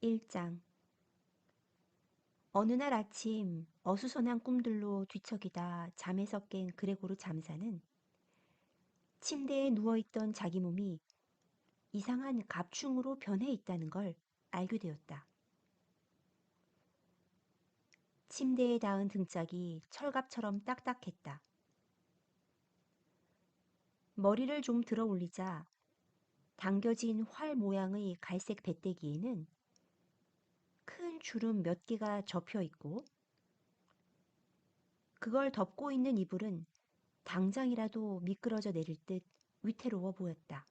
1장. 어느 날 아침 어수선한 꿈들로 뒤척이다 잠에서 깬 그레고르 잠사는 침대에 누워있던 자기 몸이 이상한 갑충으로 변해 있다는 걸 알게 되었다. 침대에 닿은 등짝이 철갑처럼 딱딱했다. 머리를 좀 들어 올리자 당겨진 활 모양의 갈색 배때기에는 큰 주름 몇 개가 접혀 있고 그걸 덮고 있는 이불은 당장이라도 미끄러져 내릴 듯 위태로워 보였다.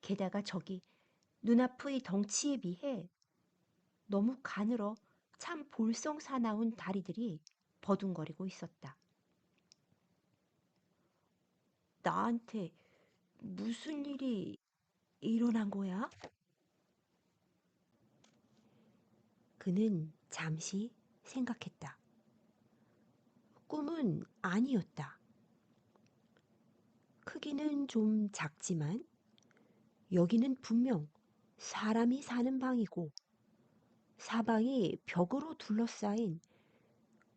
게다가 저기 눈앞의 덩치에 비해 너무 가늘어 참 볼썽사나운 다리들이 버둥거리고 있었다. 나한테 무슨 일이 일어난 거야? 그는 잠시 생각했다. 꿈은 아니었다. 크기는 좀 작지만 여기는 분명 사람이 사는 방이고 사방이 벽으로 둘러싸인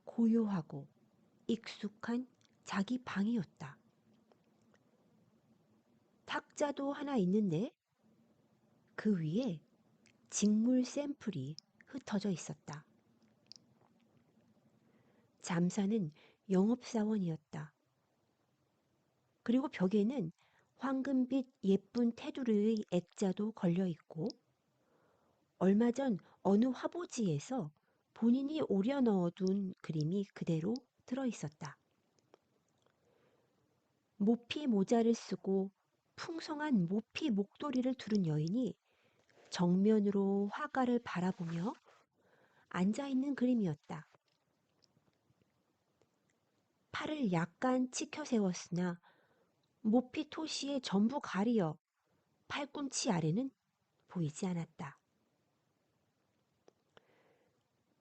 고요하고 익숙한 자기 방이었다. 탁자도 하나 있는데 그 위에 직물 샘플이 흩어져 있었다. 잠사는 영업사원이었다. 그리고 벽에는 황금빛 예쁜 테두리의 액자도 걸려 있고 얼마 전 어느 화보지에서 본인이 오려 넣어둔 그림이 그대로 들어 있었다. 모피 모자를 쓰고 풍성한 모피 목도리를 두른 여인이 정면으로 화가를 바라보며 앉아있는 그림이었다. 팔을 약간 치켜 세웠으나 모피 토시에 전부 가리어 팔꿈치 아래는 보이지 않았다.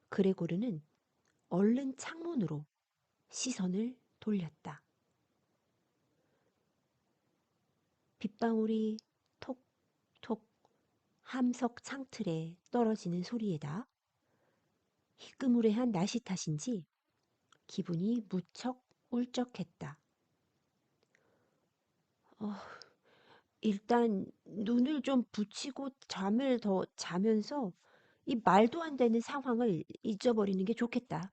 그레고르는 얼른 창문으로 시선을 돌렸다. 빗방울이 톡톡 함석 창틀에 떨어지는 소리에다 희끄무레한 날씨 탓인지 기분이 무척 울적했다. 어, 일단 눈을 좀 붙이고 잠을 더 자면서 이 말도 안 되는 상황을 잊어버리는 게 좋겠다.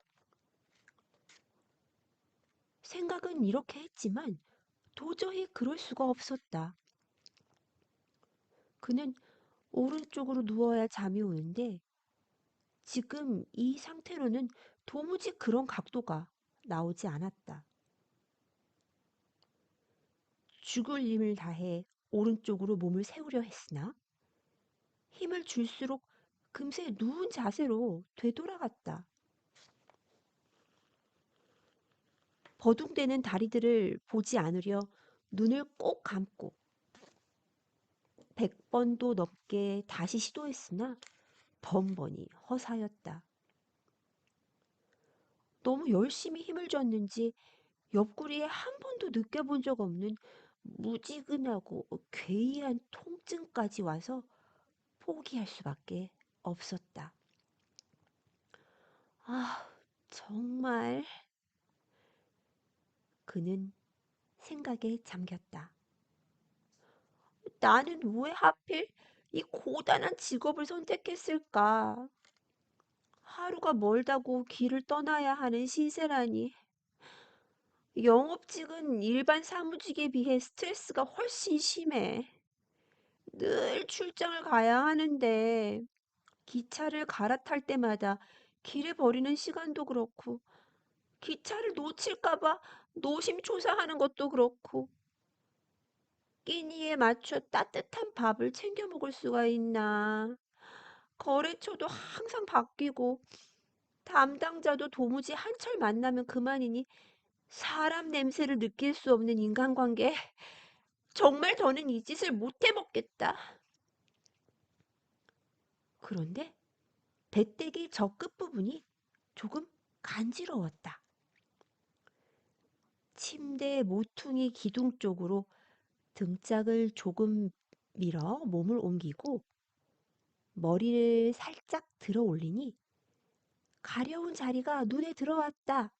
생각은 이렇게 했지만 도저히 그럴 수가 없었다. 그는 오른쪽으로 누워야 잠이 오는데 지금 이 상태로는 도무지 그런 각도가 나오지 않았다. 죽을 힘을 다해 오른쪽으로 몸을 세우려 했으나 힘을 줄수록 금세 누운 자세로 되돌아갔다. 버둥대는 다리들을 보지 않으려 눈을 꼭 감고 100번도 넘게 다시 시도했으나 번번이 허사였다. 너무 열심히 힘을 줬는지 옆구리에 한 번도 느껴본 적 없는 무지근하고 괴이한 통증까지 와서 포기할 수밖에 없었다. 아, 정말 그는 생각에 잠겼다. 나는 왜 하필 이 고단한 직업을 선택했을까? 하루가 멀다고 길을 떠나야 하는 신세라니. 영업직은 일반 사무직에 비해 스트레스가 훨씬 심해. 늘 출장을 가야 하는데 기차를 갈아탈 때마다 길에 버리는 시간도 그렇고 기차를 놓칠까봐 노심초사하는 것도 그렇고 끼니에 맞춰 따뜻한 밥을 챙겨 먹을 수가 있나. 거래처도 항상 바뀌고 담당자도 도무지 한철 만나면 그만이니 사람 냄새를 느낄 수 없는 인간관계. 정말 더는 이 짓을 못 해먹겠다. 그런데 배때기 저 끝부분이 조금 간지러웠다. 침대 모퉁이 기둥 쪽으로 등짝을 조금 밀어 몸을 옮기고 머리를 살짝 들어 올리니 가려운 자리가 눈에 들어왔다.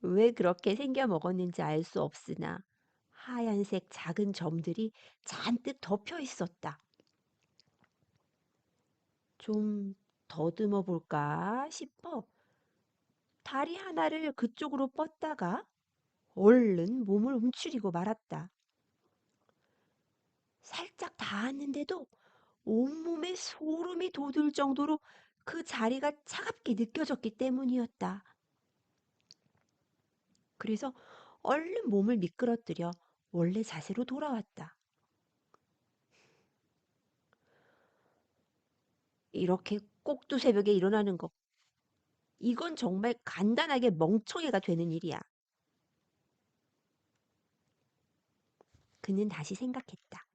왜 그렇게 생겨 먹었는지 알 수 없으나 하얀색 작은 점들이 잔뜩 덮여 있었다. 좀 더듬어 볼까 싶어 다리 하나를 그쪽으로 뻗다가 얼른 몸을 움츠리고 말았다. 살짝 닿았는데도 온몸에 소름이 돋을 정도로 그 자리가 차갑게 느껴졌기 때문이었다. 그래서 얼른 몸을 미끄러뜨려 원래 자세로 돌아왔다. 이렇게 꼭두 새벽에 일어나는 거, 이건 정말 간단하게 멍청이가 되는 일이야. 그는 다시 생각했다.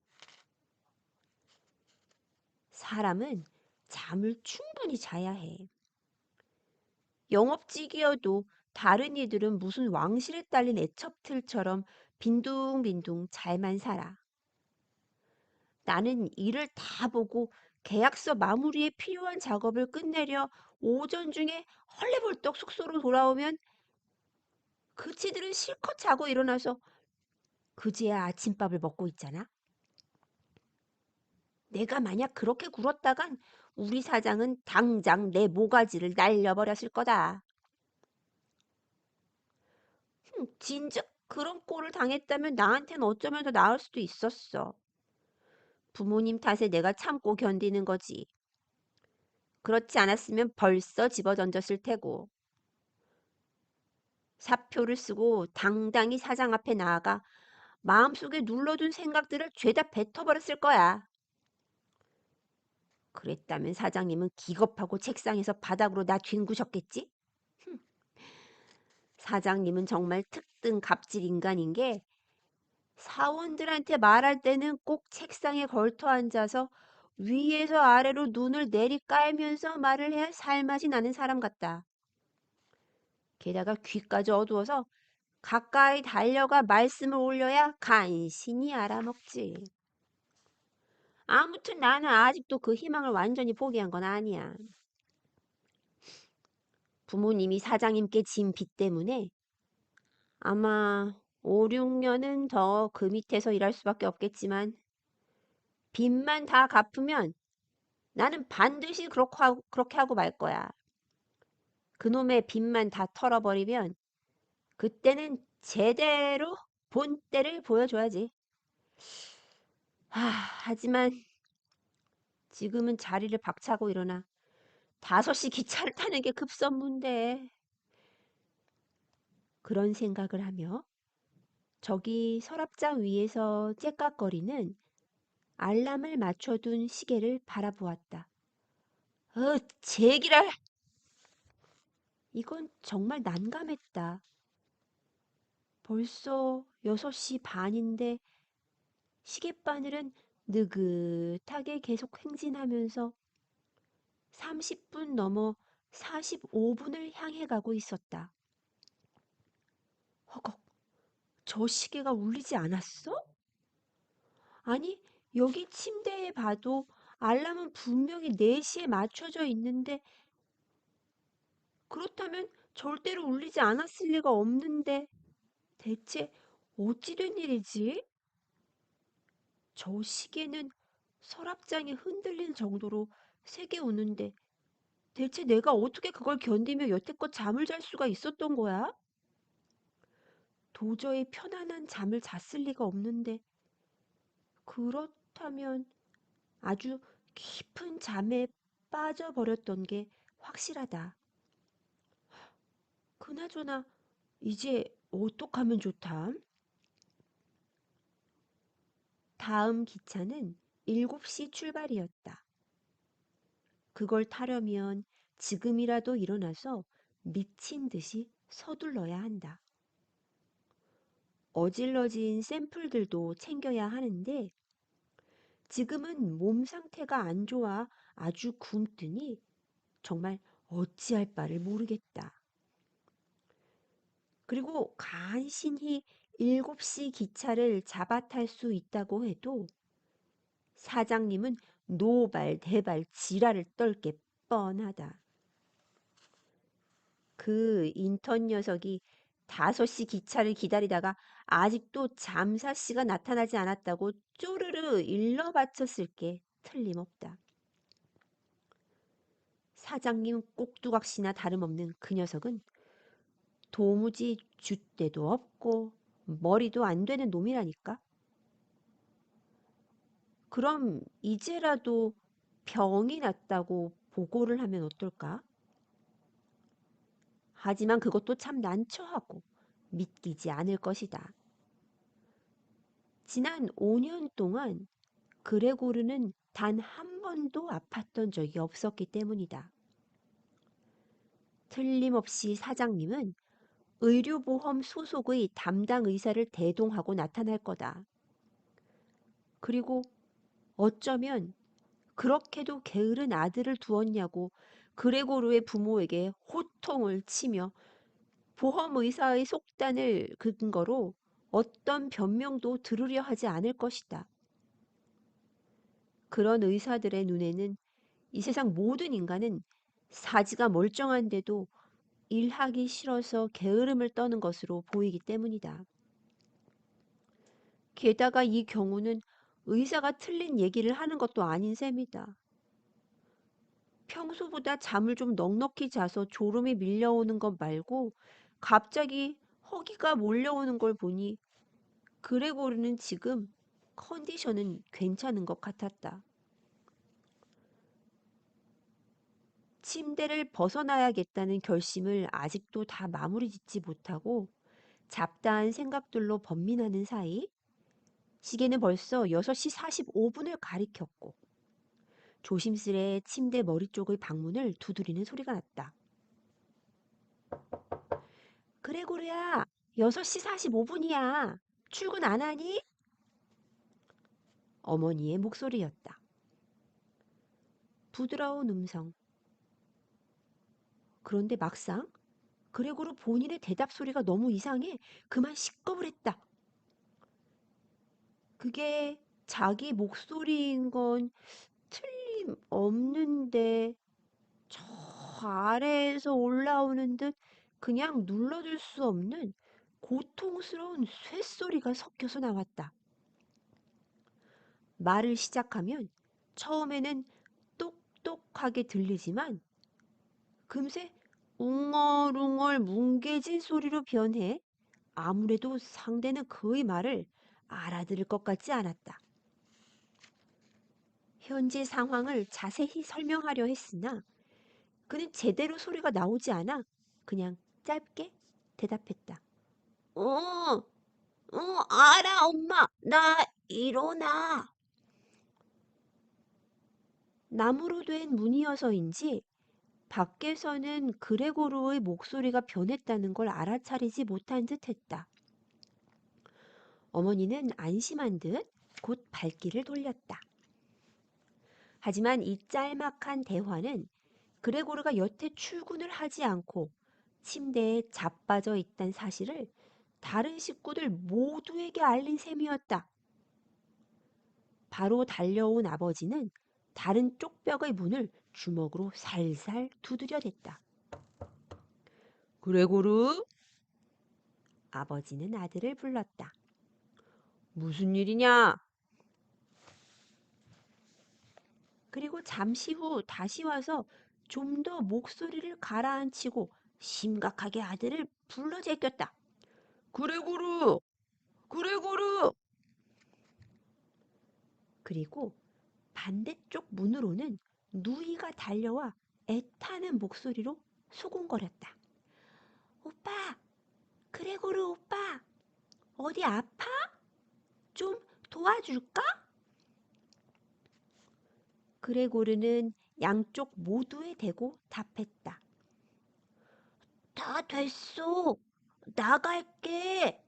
사람은 잠을 충분히 자야 해. 영업직이어도 다른 이들은 무슨 왕실에 딸린 애첩틀처럼 빈둥빈둥 잘만 살아. 나는 일을 다 보고 계약서 마무리에 필요한 작업을 끝내려 오전 중에 헐레벌떡 숙소로 돌아오면 그치들은 실컷 자고 일어나서 그제야 아침밥을 먹고 있잖아. 내가 만약 그렇게 굴었다간 우리 사장은 당장 내 모가지를 날려버렸을 거다. 진즉 그런 꼴을 당했다면 나한텐 어쩌면 더 나을 수도 있었어. 부모님 탓에 내가 참고 견디는 거지. 그렇지 않았으면 벌써 집어던졌을 테고. 사표를 쓰고 당당히 사장 앞에 나아가 마음속에 눌러둔 생각들을 죄다 뱉어버렸을 거야. 그랬다면 사장님은 기겁하고 책상에서 바닥으로 나 뒹구셨겠지? 사장님은 정말 특등 갑질 인간인 게 사원들한테 말할 때는 꼭 책상에 걸터 앉아서 위에서 아래로 눈을 내리깔면서 말을 해야 살맛이 나는 사람 같다. 게다가 귀까지 어두워서 가까이 달려가 말씀을 올려야 간신히 알아먹지. 아무튼 나는 아직도 그 희망을 완전히 포기한 건 아니야. 부모님이 사장님께 진 빚 때문에 아마 5, 6년은 더 그 밑에서 일할 수밖에 없겠지만 빚만 다 갚으면 나는 반드시 그렇게 하고 말 거야. 그놈의 빚만 다 털어버리면 그때는 제대로 본때를 보여줘야지. 하지만 지금은 자리를 박차고 일어나 5시 기차를 타는 게 급선무인데 그런 생각을 하며 저기 서랍장 위에서 째깍거리는 알람을 맞춰둔 시계를 바라보았다. 제기랄! 이건 정말 난감했다. 벌써 6시 반인데 시계바늘은 느긋하게 계속 행진하면서 30분 넘어 45분을 향해 가고 있었다. 허걱, 저 시계가 울리지 않았어? 아니, 여기 침대에 봐도 알람은 분명히 4시에 맞춰져 있는데 그렇다면 절대로 울리지 않았을 리가 없는데 대체 어찌 된 일이지? 저 시계는 서랍장이 흔들릴 정도로 세게 우는데 대체 내가 어떻게 그걸 견디며 여태껏 잠을 잘 수가 있었던 거야? 도저히 편안한 잠을 잤을 리가 없는데 그렇다면 아주 깊은 잠에 빠져버렸던 게 확실하다. 그나저나 이제 어떡하면 좋담? 다음 기차는 7시 출발이었다. 그걸 타려면 지금이라도 일어나서 미친 듯이 서둘러야 한다. 어질러진 샘플들도 챙겨야 하는데 지금은 몸 상태가 안 좋아 아주 굶더니 정말 어찌할 바를 모르겠다. 그리고 간신히 7시 기차를 잡아 탈 수 있다고 해도 사장님은 노발대발 지랄을 떨 게 뻔하다. 그 인턴 녀석이 5시 기차를 기다리다가 아직도 잠사씨가 나타나지 않았다고 쪼르르 일러 바쳤을 게 틀림없다. 사장님 꼭두각시나 다름없는 그 녀석은 도무지 줏대도 없고 머리도 안 되는 놈이라니까. 그럼 이제라도 병이 났다고 보고를 하면 어떨까? 하지만 그것도 참 난처하고 믿기지 않을 것이다. 지난 5년 동안 그레고르는 단 한 번도 아팠던 적이 없었기 때문이다. 틀림없이 사장님은 의료보험 소속의 담당 의사를 대동하고 나타날 거다. 그리고 어쩌면 그렇게도 게으른 아들을 두었냐고 그레고르의 부모에게 호통을 치며 보험의사의 속단을 근거로 어떤 변명도 들으려 하지 않을 것이다. 그런 의사들의 눈에는 이 세상 모든 인간은 사지가 멀쩡한데도 일하기 싫어서 게으름을 떠는 것으로 보이기 때문이다. 게다가 이 경우는 의사가 틀린 얘기를 하는 것도 아닌 셈이다. 평소보다 잠을 좀 넉넉히 자서 졸음이 밀려오는 것 말고 갑자기 허기가 몰려오는 걸 보니 그레고르는 지금 컨디션은 괜찮은 것 같았다. 침대를 벗어나야겠다는 결심을 아직도 다 마무리 짓지 못하고 잡다한 생각들로 번민하는 사이 시계는 벌써 6시 45분을 가리켰고 조심스레 침대 머리 쪽의 방문을 두드리는 소리가 났다. 그레고르야, 6시 45분이야. 출근 안 하니? 어머니의 목소리였다. 부드러운 음성. 그런데 막상 그레고르 본인의 대답 소리가 너무 이상해 그만 식겁을 했다. 그게 자기 목소리인 건 틀림없는데 저 아래에서 올라오는 듯 그냥 눌러줄 수 없는 고통스러운 쇳소리가 섞여서 나왔다. 말을 시작하면 처음에는 똑똑하게 들리지만 금세 웅얼웅얼 뭉개진 소리로 변해 아무래도 상대는 그의 말을 알아들을 것 같지 않았다. 현재 상황을 자세히 설명하려 했으나 그는 제대로 소리가 나오지 않아 그냥 짧게 대답했다. 어, 알아, 엄마. 나 일어나. 나무로 된 문이어서인지 밖에서는 그레고르의 목소리가 변했다는 걸 알아차리지 못한 듯 했다. 어머니는 안심한 듯 곧 발길을 돌렸다. 하지만 이 짤막한 대화는 그레고르가 여태 출근을 하지 않고 침대에 자빠져 있단 사실을 다른 식구들 모두에게 알린 셈이었다. 바로 달려온 아버지는 다른 쪽벽의 문을 주먹으로 살살 두드려댔다. 그레고르? 아버지는 아들을 불렀다. 무슨 일이냐? 그리고 잠시 후 다시 와서 좀 더 목소리를 가라앉히고 심각하게 아들을 불러 제꼈다. 그레고르! 그레고르! 그리고 반대쪽 문으로는 누이가 달려와 애타는 목소리로 소곤거렸다. 오빠! 그레고르 오빠! 어디 아파? 좀 도와줄까? 그레고르는 양쪽 모두에 대고 답했다. 다 됐어. 나갈게.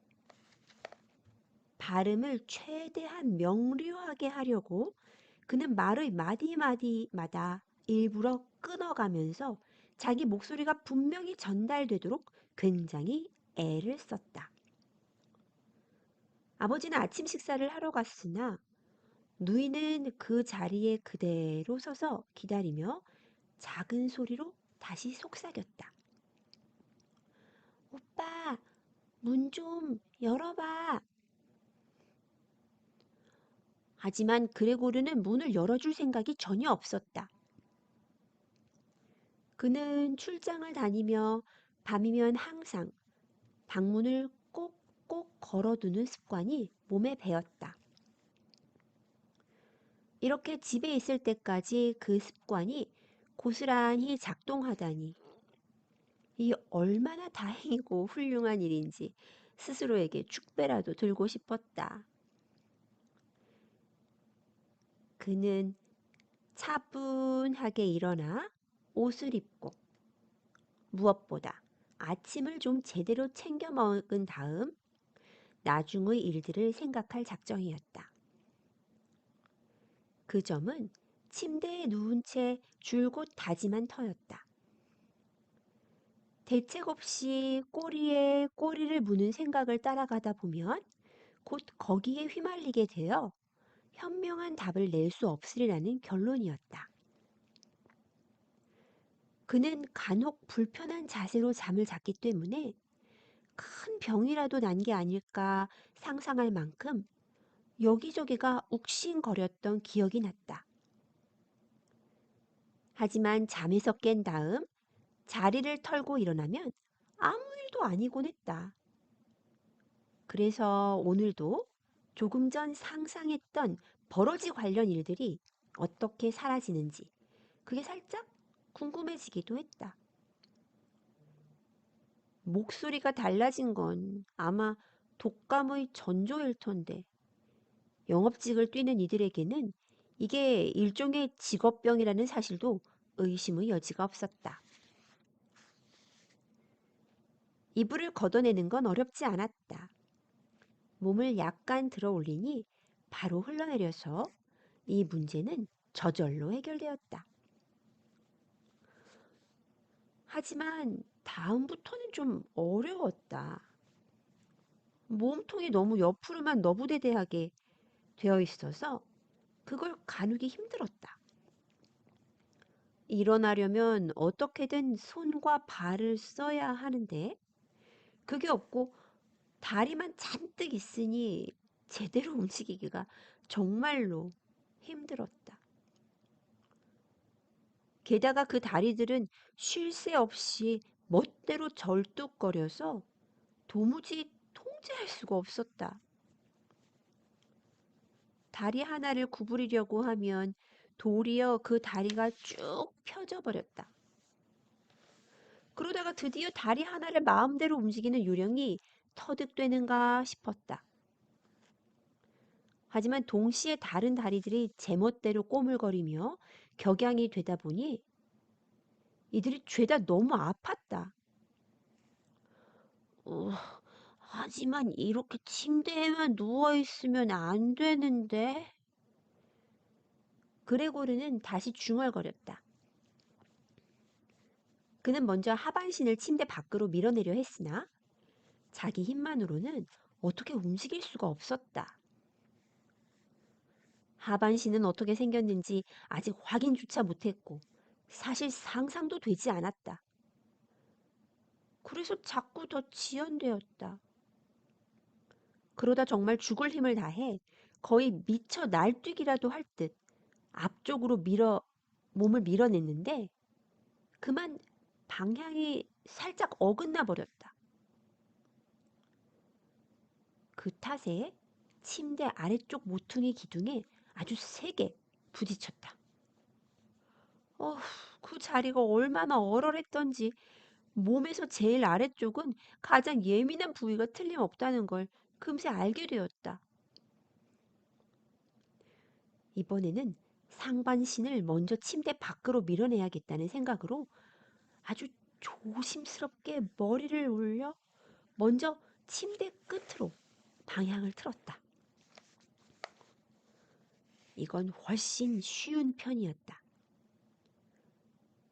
발음을 최대한 명료하게 하려고 그는 말의 마디마디마다 일부러 끊어가면서 자기 목소리가 분명히 전달되도록 굉장히 애를 썼다. 아버지는 아침 식사를 하러 갔으나 누이는 그 자리에 그대로 서서 기다리며 작은 소리로 다시 속삭였다. 오빠, 문 좀 열어봐. 하지만 그레고르는 문을 열어줄 생각이 전혀 없었다. 그는 출장을 다니며 밤이면 항상 방문을 꼭꼭 걸어두는 습관이 몸에 배었다. 이렇게 집에 있을 때까지 그 습관이 고스란히 작동하다니 이 얼마나 다행이고 훌륭한 일인지 스스로에게 축배라도 들고 싶었다. 그는 차분하게 일어나 옷을 입고 무엇보다 아침을 좀 제대로 챙겨 먹은 다음 나중의 일들을 생각할 작정이었다. 그 점은 침대에 누운 채 줄곧 다짐한 터였다. 대책 없이 꼬리에 꼬리를 무는 생각을 따라가다 보면 곧 거기에 휘말리게 되어 현명한 답을 낼 수 없으리라는 결론이었다. 그는 간혹 불편한 자세로 잠을 잤기 때문에 큰 병이라도 난 게 아닐까 상상할 만큼 여기저기가 욱신거렸던 기억이 났다. 하지만 잠에서 깬 다음 자리를 털고 일어나면 아무 일도 아니곤 했다. 그래서 오늘도 조금 전 상상했던 버러지 관련 일들이 어떻게 사라지는지 그게 살짝 궁금해지기도 했다. 목소리가 달라진 건 아마 독감의 전조일 텐데 영업직을 뛰는 이들에게는 이게 일종의 직업병이라는 사실도 의심의 여지가 없었다. 이불을 걷어내는 건 어렵지 않았다. 몸을 약간 들어 올리니 바로 흘러내려서 이 문제는 저절로 해결되었다. 하지만 다음부터는 좀 어려웠다. 몸통이 너무 옆으로만 너부대대하게 되어 있어서 그걸 가누기 힘들었다. 일어나려면 어떻게든 손과 발을 써야 하는데 그게 없고 다리만 잔뜩 있으니 제대로 움직이기가 정말로 힘들었다. 게다가 그 다리들은 쉴 새 없이 멋대로 절뚝거려서 도무지 통제할 수가 없었다. 다리 하나를 구부리려고 하면 도리어 그 다리가 쭉 펴져 버렸다. 그러다가 드디어 다리 하나를 마음대로 움직이는 요령이 터득되는가 싶었다. 하지만 동시에 다른 다리들이 제멋대로 꼬물거리며 격양이 되다 보니 이들이 죄다 너무 아팠다. 어, 하지만 이렇게 침대에만 누워있으면 안 되는데. 그레고르는 다시 중얼거렸다. 그는 먼저 하반신을 침대 밖으로 밀어내려 했으나 자기 힘만으로는 어떻게 움직일 수가 없었다. 하반신은 어떻게 생겼는지 아직 확인조차 못했고 사실 상상도 되지 않았다. 그래서 자꾸 더 지연되었다. 그러다 정말 죽을 힘을 다해 거의 미쳐 날뛰기라도 할 듯 앞쪽으로 몸을 밀어냈는데 그만 방향이 살짝 어긋나 버렸다. 그 탓에 침대 아래쪽 모퉁이 기둥에 아주 세게 부딪혔다. 어, 그 자리가 얼마나 얼얼했던지 몸에서 제일 아래쪽은 가장 예민한 부위가 틀림없다는 걸 금세 알게 되었다. 이번에는 상반신을 먼저 침대 밖으로 밀어내야겠다는 생각으로 아주 조심스럽게 머리를 올려 먼저 침대 끝으로 방향을 틀었다. 이건 훨씬 쉬운 편이었다.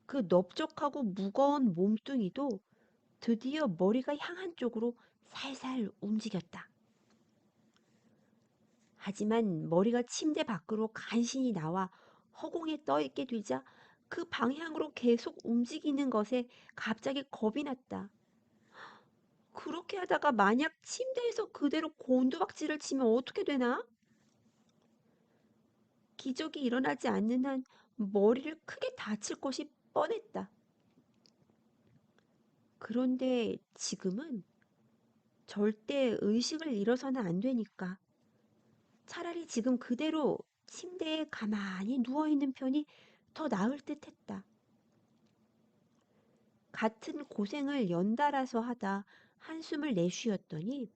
그 넓적하고 무거운 몸뚱이도 드디어 머리가 향한 쪽으로 살살 움직였다. 하지만 머리가 침대 밖으로 간신히 나와 허공에 떠 있게 되자 그 방향으로 계속 움직이는 것에 갑자기 겁이 났다. 그렇게 하다가 만약 침대에서 그대로 곤두박질을 치면 어떻게 되나? 기적이 일어나지 않는 한 머리를 크게 다칠 것이 뻔했다. 그런데 지금은 절대 의식을 잃어서는 안 되니까 차라리 지금 그대로 침대에 가만히 누워있는 편이 더 나을 듯 했다. 같은 고생을 연달아서 하다 한숨을 내쉬었더니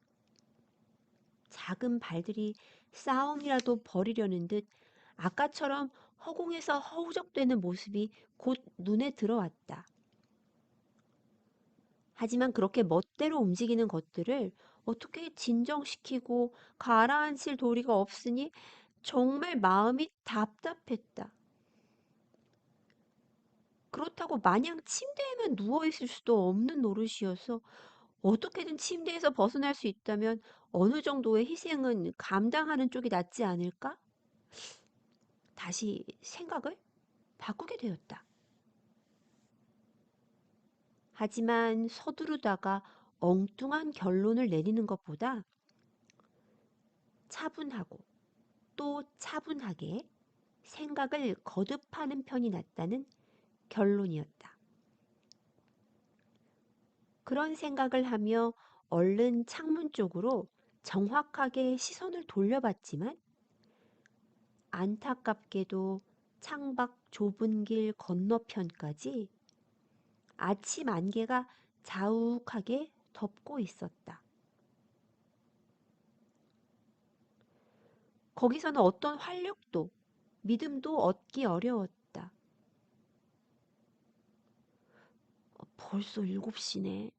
작은 발들이 싸움이라도 벌이려는 듯 아까처럼 허공에서 허우적대는 모습이 곧 눈에 들어왔다. 하지만 그렇게 멋대로 움직이는 것들을 어떻게 진정시키고 가라앉힐 도리가 없으니 정말 마음이 답답했다. 그렇다고 마냥 침대에만 누워있을 수도 없는 노릇이어서 어떻게든 침대에서 벗어날 수 있다면 어느 정도의 희생은 감당하는 쪽이 낫지 않을까? 다시 생각을 바꾸게 되었다. 하지만 서두르다가 엉뚱한 결론을 내리는 것보다 차분하고 또 차분하게 생각을 거듭하는 편이 낫다는 결론이었다. 그런 생각을 하며 얼른 창문 쪽으로 정확하게 시선을 돌려봤지만 안타깝게도 창밖 좁은 길 건너편까지 아침 안개가 자욱하게 덮고 있었다. 거기서는 어떤 활력도 믿음도 얻기 어려웠다. 벌써 7시네.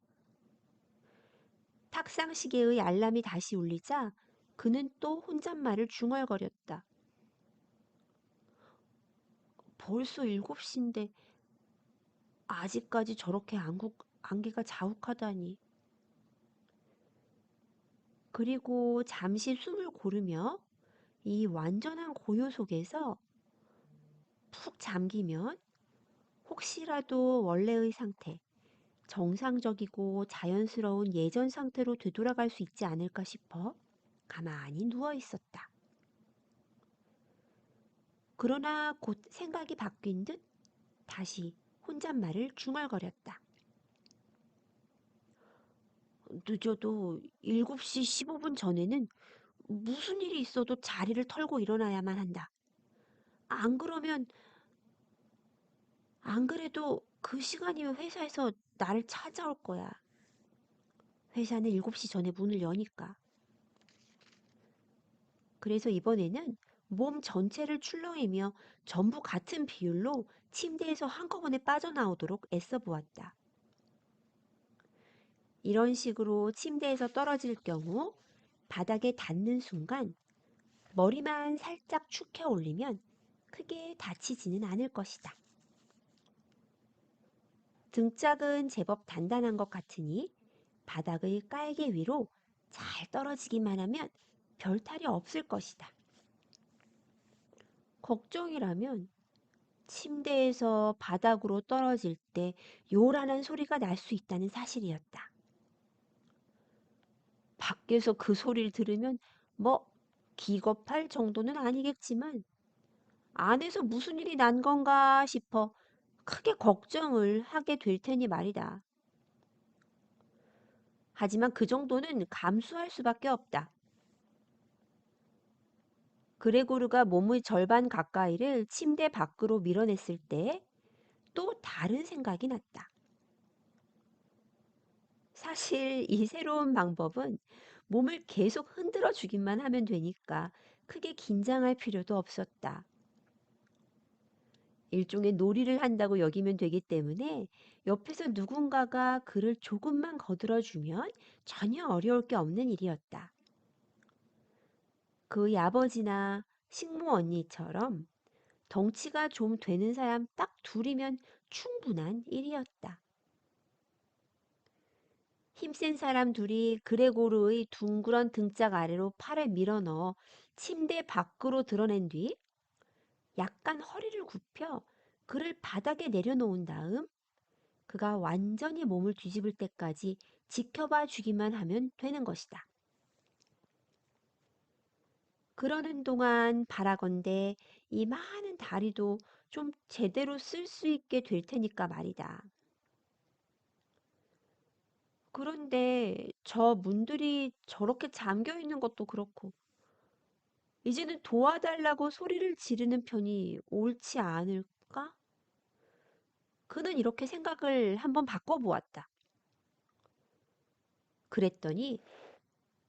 탁상 시계의 알람이 다시 울리자 그는 또 혼잣말을 중얼거렸다. 벌써 7시인데 아직까지 저렇게 안개가 자욱하다니. 그리고 잠시 숨을 고르며 이 완전한 고요 속에서 푹 잠기면 혹시라도 원래의 상태, 정상적이고 자연스러운 예전 상태로 되돌아갈 수 있지 않을까 싶어 가만히 누워 있었다. 그러나 곧 생각이 바뀐 듯 다시 혼잣말을 중얼거렸다. 늦어도 7시 15분 전에는 무슨 일이 있어도 자리를 털고 일어나야만 한다. 안 그러면, 안 그래도 그 시간이면 회사에서 나를 찾아올 거야. 회사는 7시 전에 문을 여니까. 그래서 이번에는 몸 전체를 출렁이며 전부 같은 비율로 침대에서 한꺼번에 빠져나오도록 애써 보았다. 이런 식으로 침대에서 떨어질 경우 바닥에 닿는 순간 머리만 살짝 축혀 올리면 크게 다치지는 않을 것이다. 등짝은 제법 단단한 것 같으니 바닥의 깔개 위로 잘 떨어지기만 하면 별 탈이 없을 것이다. 걱정이라면 침대에서 바닥으로 떨어질 때 요란한 소리가 날 수 있다는 사실이었다. 밖에서 그 소리를 들으면 뭐 기겁할 정도는 아니겠지만 안에서 무슨 일이 난 건가 싶어 크게 걱정을 하게 될 테니 말이다. 하지만 그 정도는 감수할 수밖에 없다. 그레고르가 몸의 절반 가까이를 침대 밖으로 밀어냈을 때 또 다른 생각이 났다. 사실 이 새로운 방법은 몸을 계속 흔들어 주기만 하면 되니까 크게 긴장할 필요도 없었다. 일종의 놀이를 한다고 여기면 되기 때문에 옆에서 누군가가 그를 조금만 거들어 주면 전혀 어려울 게 없는 일이었다. 그의 아버지나 식모 언니처럼 덩치가 좀 되는 사람 딱 둘이면 충분한 일이었다. 힘센 사람 둘이 그레고르의 둥그런 등짝 아래로 팔을 밀어넣어 침대 밖으로 드러낸 뒤 약간 허리를 굽혀 그를 바닥에 내려놓은 다음 그가 완전히 몸을 뒤집을 때까지 지켜봐 주기만 하면 되는 것이다. 그러는 동안 바라건대 이 많은 다리도 좀 제대로 쓸 수 있게 될 테니까 말이다. 그런데 저 문들이 저렇게 잠겨 있는 것도 그렇고, 이제는 도와달라고 소리를 지르는 편이 옳지 않을까? 그는 이렇게 생각을 한번 바꿔보았다. 그랬더니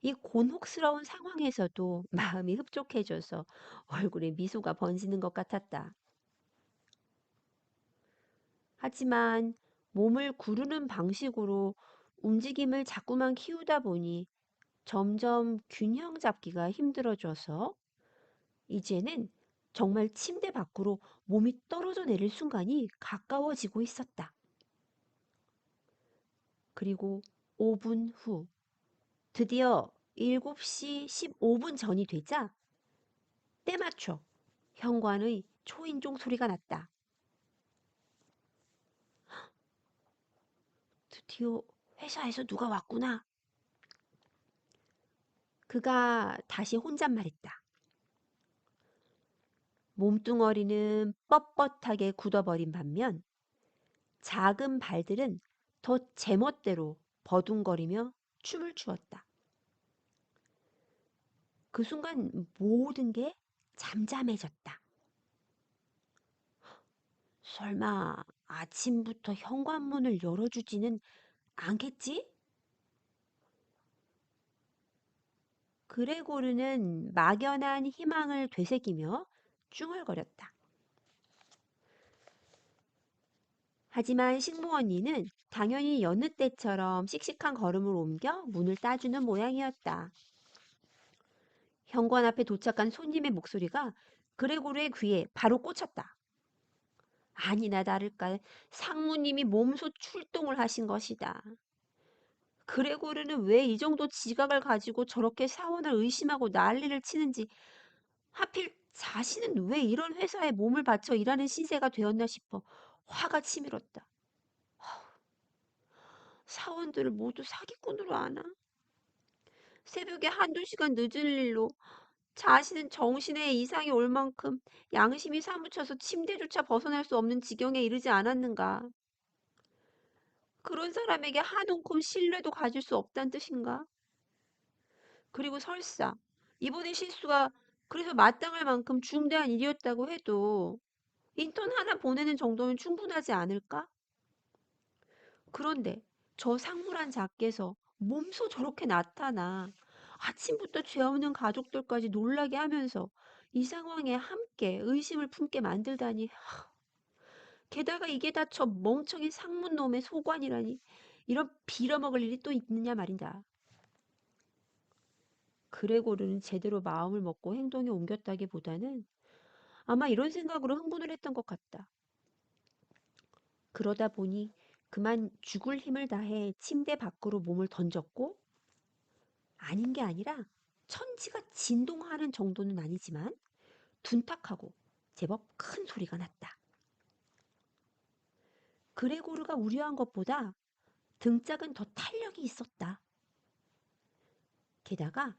이 곤혹스러운 상황에서도 마음이 흡족해져서 얼굴에 미소가 번지는 것 같았다. 하지만 몸을 구르는 방식으로 움직임을 자꾸만 키우다 보니 점점 균형 잡기가 힘들어져서 이제는 정말 침대 밖으로 몸이 떨어져 내릴 순간이 가까워지고 있었다. 그리고 5분 후, 드디어 7시 15분 전이 되자 때맞춰 현관의 초인종 소리가 났다. 드디어 회사에서 누가 왔구나. 그가 다시 혼잣말했다. 몸뚱어리는 뻣뻣하게 굳어버린 반면 작은 발들은 더 제멋대로 버둥거리며 춤을 추었다. 그 순간 모든 게 잠잠해졌다. 설마 아침부터 현관문을 열어주지는 않겠지? 그레고르는 막연한 희망을 되새기며 중얼거렸다. 하지만 식모언니는 당연히 여느 때처럼 씩씩한 걸음을 옮겨 문을 따주는 모양이었다. 현관 앞에 도착한 손님의 목소리가 그레고르의 귀에 바로 꽂혔다. 아니나 다를까 상무님이 몸소 출동을 하신 것이다. 그레고르는 왜 이 정도 지각을 가지고 저렇게 사원을 의심하고 난리를 치는지, 하필 자신은 왜 이런 회사에 몸을 바쳐 일하는 신세가 되었나 싶어 화가 치밀었다. 사원들을 모두 사기꾼으로 아나? 새벽에 한두 시간 늦은 일로 자신은 정신에 이상이 올 만큼 양심이 사무쳐서 침대조차 벗어날 수 없는 지경에 이르지 않았는가? 그런 사람에게 한 움큼 신뢰도 가질 수 없다는 뜻인가? 그리고 설사 이번의 실수가 그래서 마땅할 만큼 중대한 일이었다고 해도 인턴 하나 보내는 정도면 충분하지 않을까? 그런데 저 상무란 자께서 몸소 저렇게 나타나 아침부터 죄 없는 가족들까지 놀라게 하면서 이 상황에 함께 의심을 품게 만들다니. 게다가 이게 다 저 멍청이 상무놈의 소관이라니. 이런 빌어먹을 일이 또 있느냐 말인다. 그레고르는 제대로 마음을 먹고 행동에 옮겼다기보다는 아마 이런 생각으로 흥분을 했던 것 같다. 그러다 보니 그만 죽을 힘을 다해 침대 밖으로 몸을 던졌고, 아닌 게 아니라 천지가 진동하는 정도는 아니지만 둔탁하고 제법 큰 소리가 났다. 그레고르가 우려한 것보다 등짝은 더 탄력이 있었다. 게다가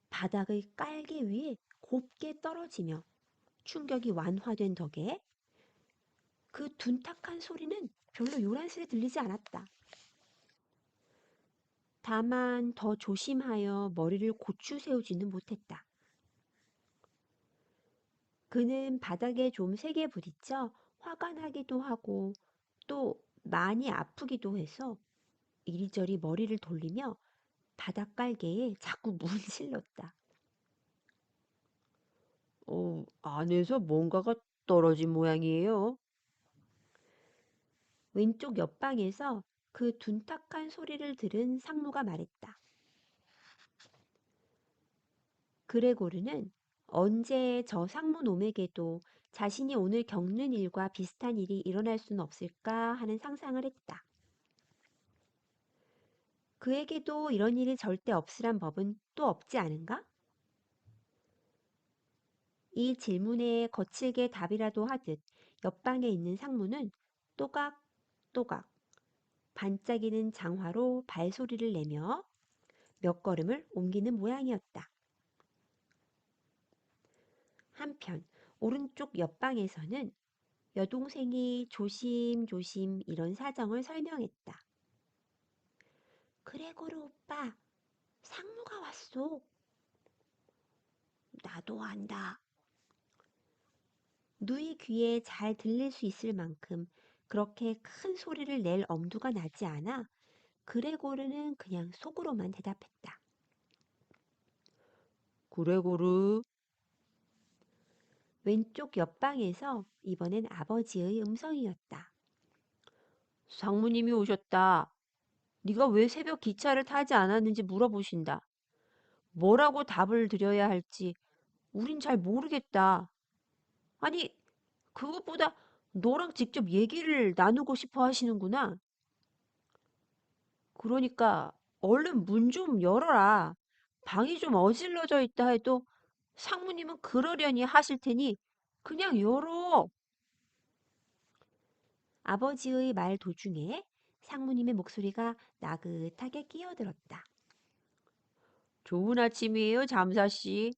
바닥의 깔개 위에 곱게 떨어지며 충격이 완화된 덕에 그 둔탁한 소리는 별로 요란스레 들리지 않았다. 다만 더 조심하여 머리를 고추 세우지는 못했다. 그는 바닥에 좀 세게 부딪혀 화가 나기도 하고 또 많이 아프기도 해서 이리저리 머리를 돌리며 바닥 깔개에 자꾸 문질렀다. 안에서 뭔가가 떨어진 모양이에요. 왼쪽 옆방에서 그 둔탁한 소리를 들은 상무가 말했다. 그레고르는 언제 저 상무놈에게도 자신이 오늘 겪는 일과 비슷한 일이 일어날 수는 없을까 하는 상상을 했다. 그에게도 이런 일이 절대 없으란 법은 또 없지 않은가? 이 질문에 거칠게 답이라도 하듯 옆방에 있는 상무는 또각또각 반짝이는 장화로 발소리를 내며 몇 걸음을 옮기는 모양이었다. 한편 오른쪽 옆방에서는 여동생이 조심조심 이런 사정을 설명했다. 그레고르 오빠, 상무가 왔소. 나도 안다. 누이 귀에 잘 들릴 수 있을 만큼 그렇게 큰 소리를 낼 엄두가 나지 않아 그레고르는 그냥 속으로만 대답했다. 그레고르. 왼쪽 옆방에서 이번엔 아버지의 음성이었다. 상무님이 오셨다. 네가 왜 새벽 기차를 타지 않았는지 물어보신다. 뭐라고 답을 드려야 할지 우린 잘 모르겠다. 아니, 그것보다 너랑 직접 얘기를 나누고 싶어 하시는구나. 그러니까 얼른 문 좀 열어라. 방이 좀 어질러져 있다 해도 상무님은 그러려니 하실 테니 그냥 열어. 아버지의 말 도중에 상무님의 목소리가 나긋하게 끼어들었다. 좋은 아침이에요, 잠사씨.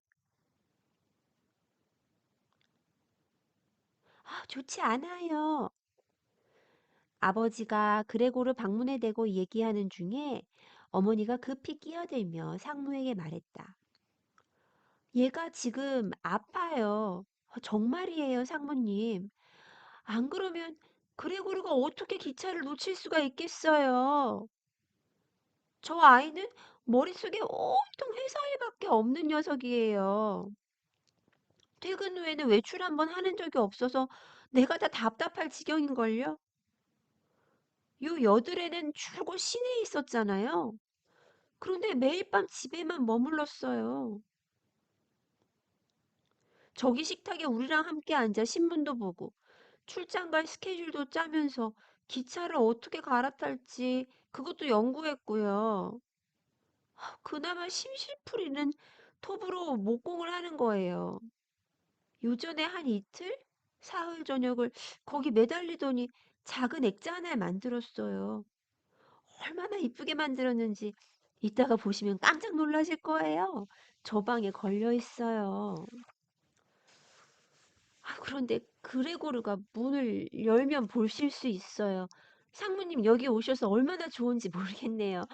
아, 좋지 않아요. 아버지가 그레고르 방문에 대고 얘기하는 중에 어머니가 급히 끼어들며 상무에게 말했다. 얘가 지금 아파요. 정말이에요, 상무님. 안 그러면 그레고르가 어떻게 기차를 놓칠 수가 있겠어요. 저 아이는 머릿속에 온통 회사일밖에 없는 녀석이에요. 퇴근 후에는 외출 한번 하는 적이 없어서 내가 다 답답할 지경인걸요. 요 여들에는 줄곧 시내에 있었잖아요. 그런데 매일 밤 집에만 머물렀어요. 저기 식탁에 우리랑 함께 앉아 신문도 보고 출장 갈 스케줄도 짜면서 기차를 어떻게 갈아탈지 그것도 연구했고요. 그나마 심실풀이는 톱으로 목공을 하는 거예요. 요전에 한 이틀? 사흘 저녁을 거기 매달리더니 작은 액자 하나를 만들었어요. 얼마나 이쁘게 만들었는지 이따가 보시면 깜짝 놀라실 거예요. 저 방에 걸려 있어요. 그런데 그레고르가 문을 열면 보실 수 있어요. 상무님 여기 오셔서 얼마나 좋은지 모르겠네요.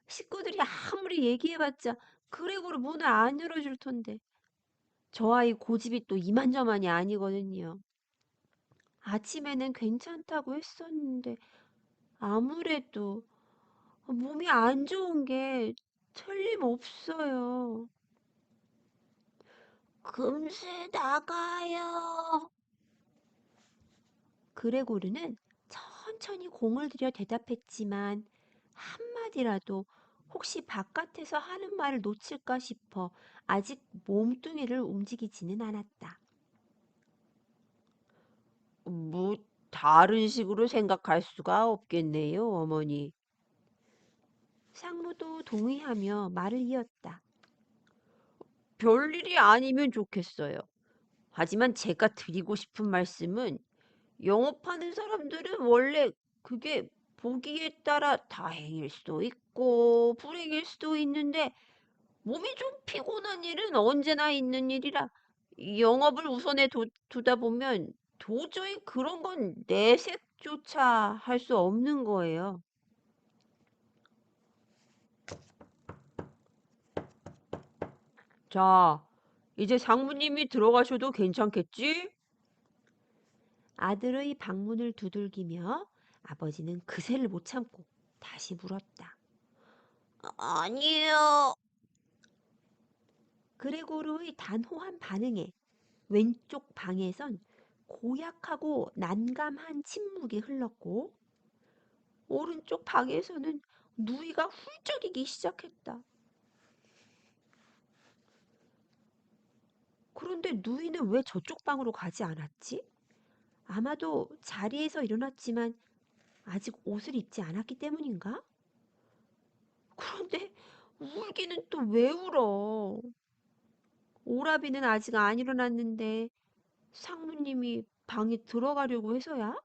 식구들이 아무리 얘기해봤자 그레고르 문을 안 열어줄 텐데. 저 아이 고집이 또 이만저만이 아니거든요. 아침에는 괜찮다고 했었는데 아무래도 몸이 안 좋은 게 틀림없어요. 금세 나가요. 그레고르는 천천히 공을 들여 대답했지만 한마디라도 혹시 바깥에서 하는 말을 놓칠까 싶어 아직 몸뚱이를 움직이지는 않았다. 뭐, 다른 식으로 생각할 수가 없겠네요, 어머니. 상무도 동의하며 말을 이었다. 별일이 아니면 좋겠어요. 하지만 제가 드리고 싶은 말씀은 영업하는 사람들은 원래 그게 보기에 따라 다행일 수도 있고 불행일 수도 있는데 몸이 좀 피곤한 일은 언제나 있는 일이라 영업을 우선에 두다 보면 도저히 그런 건 내색조차 할 수 없는 거예요. 자, 이제 장모님이 들어가셔도 괜찮겠지? 아들의 방문을 두들기며 아버지는 그새를 못 참고 다시 물었다. 아니요. 그레고르의 단호한 반응에 왼쪽 방에선 고약하고 난감한 침묵이 흘렀고 오른쪽 방에서는 누이가 훌쩍이기 시작했다. 그런데 누이는 왜 저쪽 방으로 가지 않았지? 아마도 자리에서 일어났지만 아직 옷을 입지 않았기 때문인가? 울기는 또 왜 울어? 오라비는 아직 안 일어났는데 상무님이 방에 들어가려고 해서야?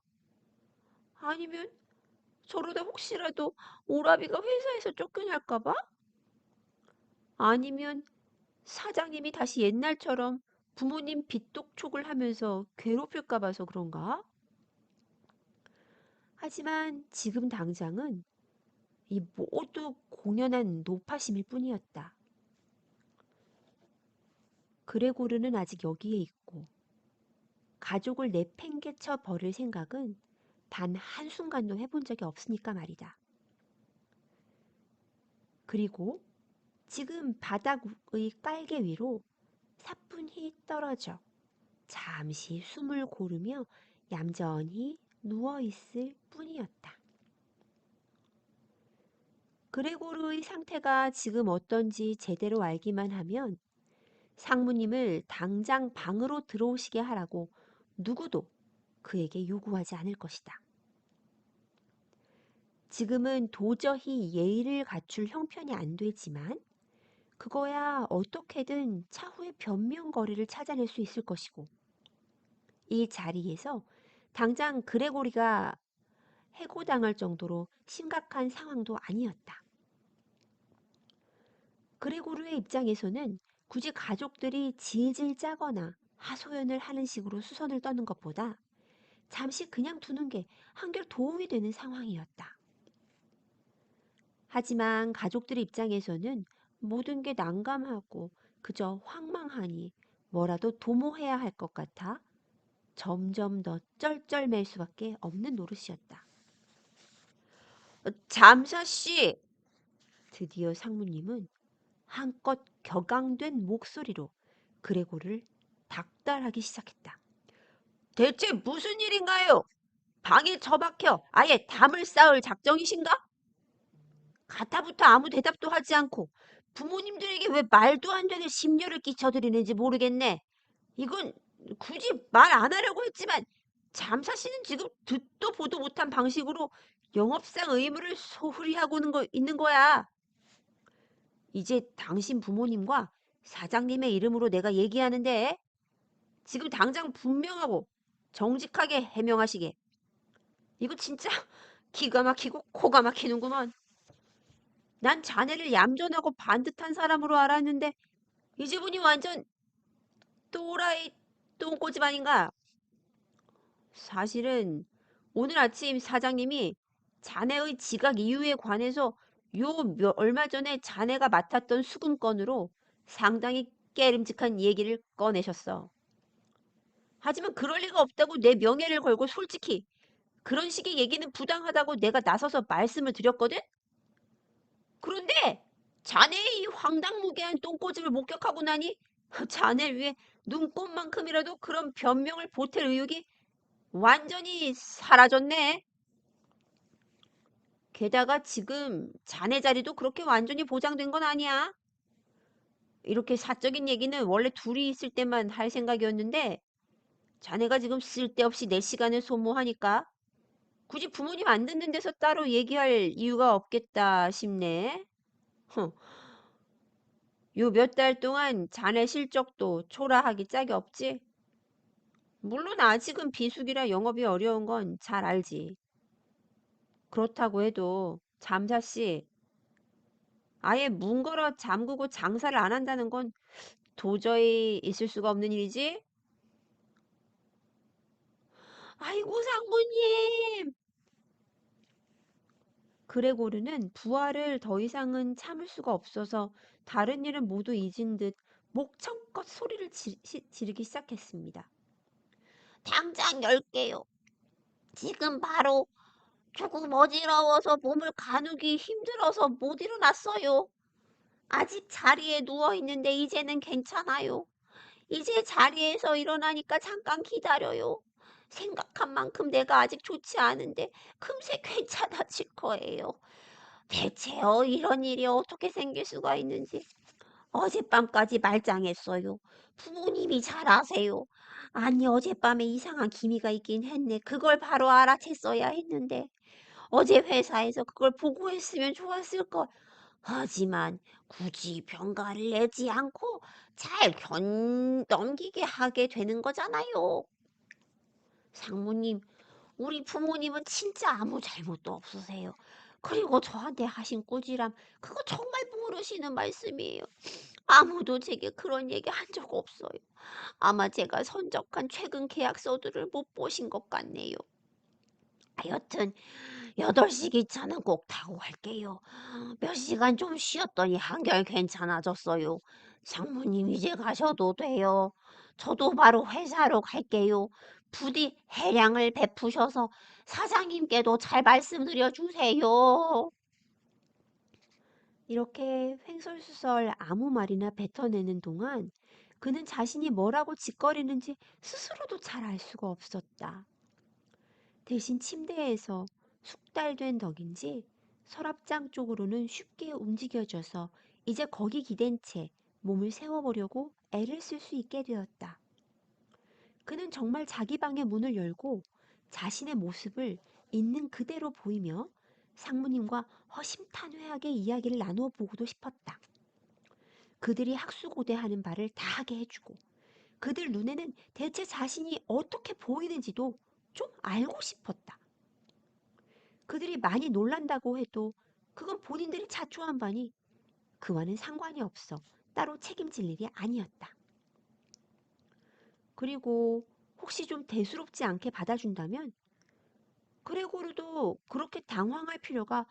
아니면 저러다 혹시라도 오라비가 회사에서 쫓겨날까 봐? 아니면 사장님이 다시 옛날처럼 부모님 빚독촉을 하면서 괴롭힐까 봐서 그런가? 하지만 지금 당장은 이 모두 공연한 노파심일 뿐이었다. 그레고르는 아직 여기에 있고 가족을 내팽개쳐 버릴 생각은 단 한순간도 해본 적이 없으니까 말이다. 그리고 지금 바닥의 깔개 위로 사뿐히 떨어져 잠시 숨을 고르며 얌전히 누워있을 뿐이었다. 그레고르의 상태가 지금 어떤지 제대로 알기만 하면 상무님을 당장 방으로 들어오시게 하라고 누구도 그에게 요구하지 않을 것이다. 지금은 도저히 예의를 갖출 형편이 안 되지만 그거야 어떻게든 차후에 변명거리를 찾아낼 수 있을 것이고 이 자리에서 당장 그레고리가 해고당할 정도로 심각한 상황도 아니었다. 그레고르의 입장에서는 굳이 가족들이 질질 짜거나 하소연을 하는 식으로 수선을 떠는 것보다 잠시 그냥 두는 게 한결 도움이 되는 상황이었다. 하지만 가족들 입장에서는 모든 게 난감하고 그저 황망하니 뭐라도 도모해야 할 것 같아 점점 더 쩔쩔맬 수밖에 없는 노릇이었다. 잠사씨! 드디어 상무님은 한껏 격앙된 목소리로 그레고를 닥달하기 시작했다. 대체 무슨 일인가요? 방에 처박혀 아예 담을 쌓을 작정이신가? 가타부터 아무 대답도 하지 않고 부모님들에게 왜 말도 안 되는 심려를 끼쳐드리는지 모르겠네. 이건 굳이 말 안 하려고 했지만 잠사씨는 지금 듣도 보도 못한 방식으로 영업상 의무를 소홀히 하고 있는 거야. 이제 당신 부모님과 사장님의 이름으로 내가 얘기하는데 지금 당장 분명하고 정직하게 해명하시게. 이거 진짜 기가 막히고 코가 막히는구먼. 난 자네를 얌전하고 반듯한 사람으로 알았는데 이제 보니 완전 또라이 똥꼬집 아닌가? 사실은 오늘 아침 사장님이 자네의 지각 이유에 관해서 얼마 전에 자네가 맡았던 수금 건으로 상당히 깨름직한 얘기를 꺼내셨어. 하지만 그럴 리가 없다고 내 명예를 걸고 솔직히 그런 식의 얘기는 부당하다고 내가 나서서 말씀을 드렸거든? 그런데 자네의 이 황당무계한 똥꼬집을 목격하고 나니 자네 위해 눈꼽만큼이라도 그런 변명을 보탤 의욕이 완전히 사라졌네. 게다가 지금 자네 자리도 그렇게 완전히 보장된 건 아니야. 이렇게 사적인 얘기는 원래 둘이 있을 때만 할 생각이었는데 자네가 지금 쓸데없이 내 시간을 소모하니까 굳이 부모님 안 듣는 데서 따로 얘기할 이유가 없겠다 싶네. 요 몇 달 동안 자네 실적도 초라하기 짝이 없지? 물론 아직은 비수기라 영업이 어려운 건 잘 알지. 그렇다고 해도 잠사씨 아예 문 걸어 잠그고 장사를 안 한다는 건 도저히 있을 수가 없는 일이지? 아이고 상무님! 그레고르는 부하를 더 이상은 참을 수가 없어서 다른 일은 모두 잊은 듯 목청껏 소리를 지르기 시작했습니다. 당장 열게요. 지금 바로 조금 어지러워서 몸을 가누기 힘들어서 못 일어났어요. 아직 자리에 누워 있는데 이제는 괜찮아요. 이제 자리에서 일어나니까 잠깐 기다려요. 생각한 만큼 내가 아직 좋지 않은데 금세 괜찮아질 거예요. 대체 이런 일이 어떻게 생길 수가 있는지 어젯밤까지 말짱했어요. 부모님이 잘 아세요. 아니 어젯밤에 이상한 기미가 있긴 했네. 그걸 바로 알아챘어야 했는데 어제 회사에서 그걸 보고했으면 좋았을 걸. 하지만 굳이 병가를 내지 않고 잘 넘기게 하게 되는 거잖아요. 상무님, 우리 부모님은 진짜 아무 잘못도 없으세요. 그리고 저한테 하신 꾸지람, 그거 정말 모르시는 말씀이에요. 아무도 제게 그런 얘기 한 적 없어요. 아마 제가 선적한 최근 계약서들을 못 보신 것 같네요. 여튼 8시 기차는 꼭 타고 갈게요. 몇 시간 좀 쉬었더니 한결 괜찮아졌어요. 장모님 이제 가셔도 돼요. 저도 바로 회사로 갈게요. 부디 해량을 베푸셔서 사장님께도 잘 말씀드려 주세요. 이렇게 횡설수설 아무 말이나 뱉어내는 동안 그는 자신이 뭐라고 짓거리는지 스스로도 잘 알 수가 없었다. 대신 침대에서 숙달된 덕인지 서랍장 쪽으로는 쉽게 움직여져서 이제 거기 기댄 채 몸을 세워보려고 애를 쓸 수 있게 되었다. 그는 정말 자기 방의 문을 열고 자신의 모습을 있는 그대로 보이며 상무님과 허심탄회하게 이야기를 나누어 보고도 싶었다. 그들이 학수고대하는 바를 다 하게 해주고 그들 눈에는 대체 자신이 어떻게 보이는지도 좀 알고 싶었다. 그들이 많이 놀란다고 해도 그건 본인들이 자초한 바니 그와는 상관이 없어 따로 책임질 일이 아니었다. 그리고 혹시 좀 대수롭지 않게 받아준다면 그레고르도 그렇게 당황할 필요가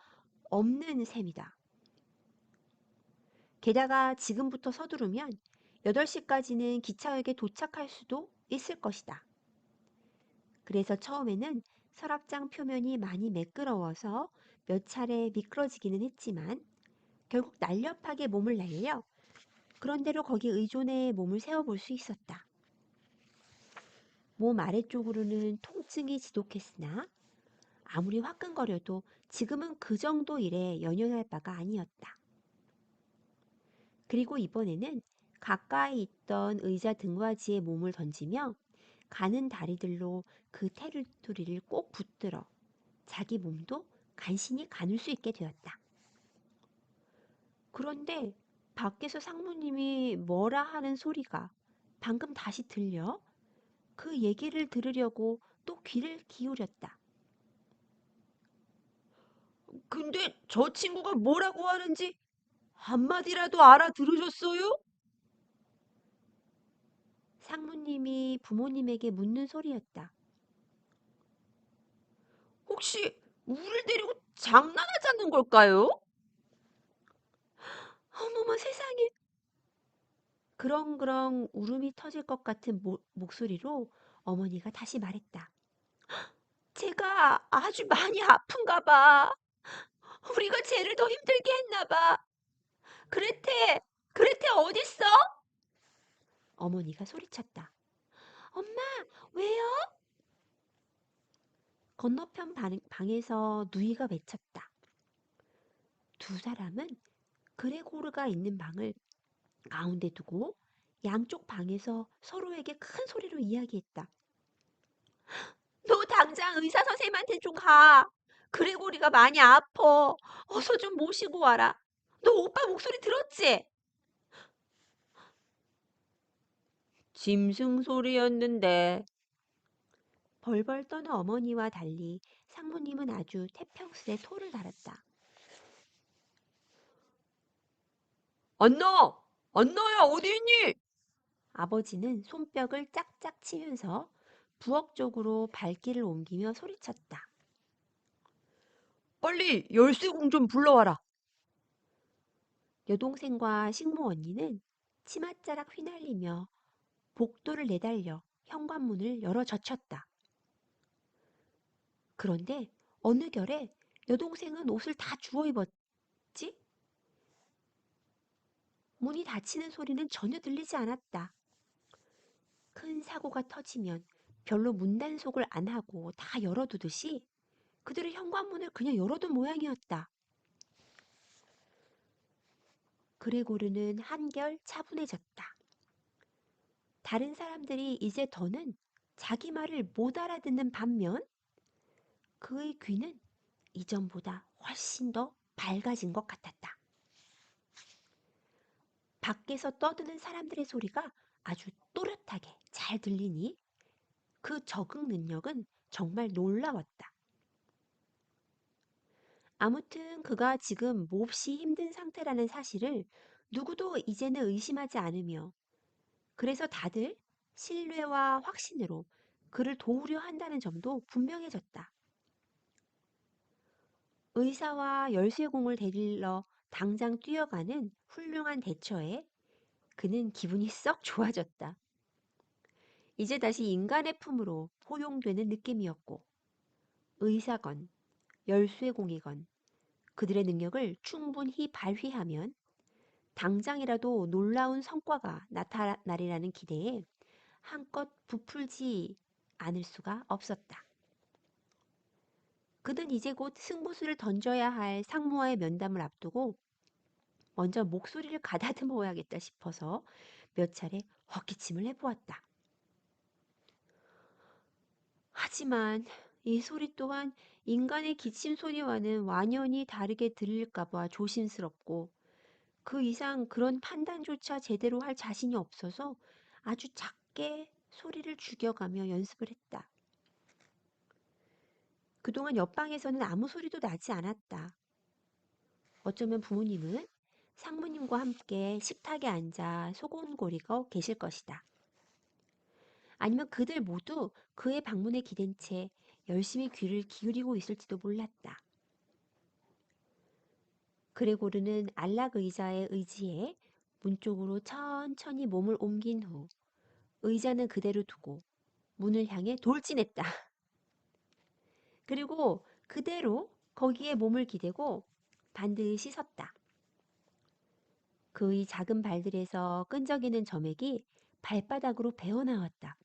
없는 셈이다. 게다가 지금부터 서두르면 8시까지는 기차역에 도착할 수도 있을 것이다. 그래서 처음에는 서랍장 표면이 많이 매끄러워서 몇 차례 미끄러지기는 했지만 결국 날렵하게 몸을 날려 그런대로 거기 의존해 몸을 세워볼 수 있었다. 몸 아래쪽으로는 통증이 지독했으나 아무리 화끈거려도 지금은 그 정도 일에 연연할 바가 아니었다. 그리고 이번에는 가까이 있던 의자 등받이에 몸을 던지며 가는 다리들로 그 테리토리를 꼭 붙들어 자기 몸도 간신히 가눌 수 있게 되었다. 그런데 밖에서 상무님이 뭐라 하는 소리가 방금 다시 들려 그 얘기를 들으려고 또 귀를 기울였다. 근데 저 친구가 뭐라고 하는지 한마디라도 알아들으셨어요? 상무님이 부모님에게 묻는 소리였다. 혹시 우리를 데리고 장난하자는 걸까요? 어머머 세상에. 그렁그렁 울음이 터질 것 같은 목소리로 어머니가 다시 말했다. 제가 아주 많이 아픈가 봐. 우리가 쟤를 더 힘들게 했나 봐. 그레테, 그레테 어딨어? 어머니가 소리쳤다. 엄마, 왜요? 건너편 방에서 누이가 외쳤다. 두 사람은 그레고르가 있는 방을 가운데 두고 양쪽 방에서 서로에게 큰 소리로 이야기했다. 너 당장 의사 선생님한테 좀 가. 그레고리가 많이 아파. 어서 좀 모시고 와라. 너 오빠 목소리 들었지? 짐승 소리였는데. 벌벌 떠는 어머니와 달리 상무님은 아주 태평스레 토를 달았다. 안나! 안나야 어디 있니? 아버지는 손뼉을 짝짝 치면서 부엌 쪽으로 발길을 옮기며 소리쳤다. 빨리 열쇠공 좀 불러와라. 여동생과 식모 언니는 치맛자락 휘날리며 복도를 내달려 현관문을 열어 젖혔다. 그런데 어느 결에 여동생은 옷을 다 주워 입었지? 문이 닫히는 소리는 전혀 들리지 않았다. 큰 사고가 터지면 별로 문단속을 안 하고 다 열어두듯이 그들의 현관문을 그냥 열어둔 모양이었다. 그레고르는 한결 차분해졌다. 다른 사람들이 이제 더는 자기 말을 못 알아듣는 반면 그의 귀는 이전보다 훨씬 더 밝아진 것 같았다. 밖에서 떠드는 사람들의 소리가 아주 또렷하게 잘 들리니 그 적응 능력은 정말 놀라웠다. 아무튼 그가 지금 몹시 힘든 상태라는 사실을 누구도 이제는 의심하지 않으며 그래서 다들 신뢰와 확신으로 그를 도우려 한다는 점도 분명해졌다. 의사와 열쇠공을 데리러 당장 뛰어가는 훌륭한 대처에 그는 기분이 썩 좋아졌다. 이제 다시 인간의 품으로 포용되는 느낌이었고 의사건 열쇠공이건 그들의 능력을 충분히 발휘하면 당장이라도 놀라운 성과가 나타나리라는 기대에 한껏 부풀지 않을 수가 없었다. 그는 이제 곧 승부수를 던져야 할 상무와의 면담을 앞두고 먼저 목소리를 가다듬어야겠다 싶어서 몇 차례 헛기침을 해보았다. 하지만 이 소리 또한 인간의 기침 소리와는 완연히 다르게 들릴까봐 조심스럽고 그 이상 그런 판단조차 제대로 할 자신이 없어서 아주 작게 소리를 죽여가며 연습을 했다. 그동안 옆방에서는 아무 소리도 나지 않았다. 어쩌면 부모님은 상무님과 함께 식탁에 앉아 소곤거리고 계실 것이다. 아니면 그들 모두 그의 방문에 기댄 채 열심히 귀를 기울이고 있을지도 몰랐다. 그레고르는 안락 의자에 의지해 문 쪽으로 천천히 몸을 옮긴 후 의자는 그대로 두고 문을 향해 돌진했다. 그리고 그대로 거기에 몸을 기대고 반드시 섰다. 그의 작은 발들에서 끈적이는 점액이 발바닥으로 배어나왔다.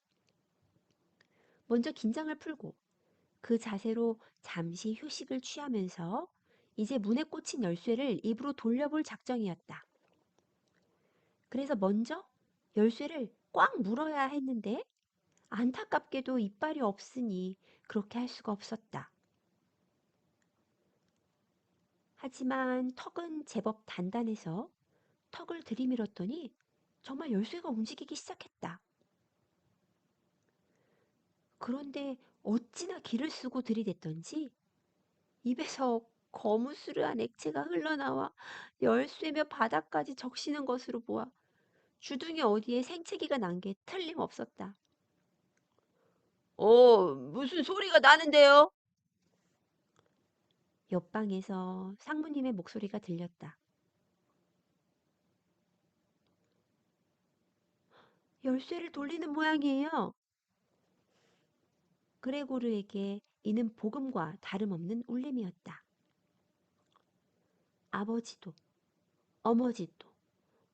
먼저 긴장을 풀고 그 자세로 잠시 휴식을 취하면서 이제 문에 꽂힌 열쇠를 입으로 돌려볼 작정이었다. 그래서 먼저 열쇠를 꽉 물어야 했는데 안타깝게도 이빨이 없으니 그렇게 할 수가 없었다. 하지만 턱은 제법 단단해서 턱을 들이밀었더니 정말 열쇠가 움직이기 시작했다. 그런데 어찌나 기를 쓰고 들이댔던지 입에서 거무스르한 액체가 흘러나와 열쇠며 바닥까지 적시는 것으로 보아 주둥이 어디에 생채기가 난 게 틀림없었다. 무슨 소리가 나는데요? 옆방에서 상무님의 목소리가 들렸다. 열쇠를 돌리는 모양이에요. 그레고르에게 이는 복음과 다름없는 울림이었다. 아버지도 어머지도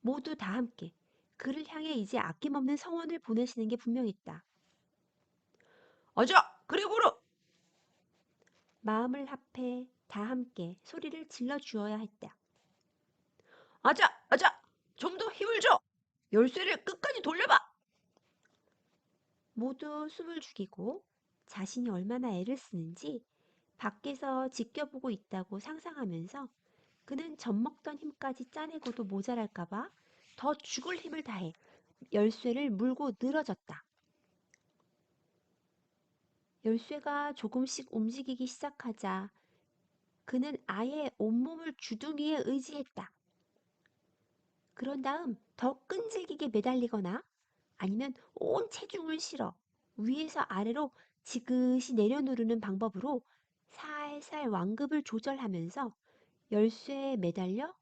모두 다 함께 그를 향해 이제 아낌없는 성원을 보내시는 게 분명했다. 아자, 그레고르! 마음을 합해 다 함께 소리를 질러 주어야 했다. 아자, 아자! 좀 더 힘을 줘! 열쇠를 끝까지 돌려봐! 모두 숨을 죽이고 자신이 얼마나 애를 쓰는지 밖에서 지켜보고 있다고 상상하면서 그는 젖먹던 힘까지 짜내고도 모자랄까봐 더 죽을 힘을 다해 열쇠를 물고 늘어졌다. 열쇠가 조금씩 움직이기 시작하자 그는 아예 온몸을 주둥이에 의지했다. 그런 다음 더 끈질기게 매달리거나 아니면 온 체중을 실어 위에서 아래로 지그시 내려누르는 방법으로 살살 완급을 조절하면서 열쇠에 매달려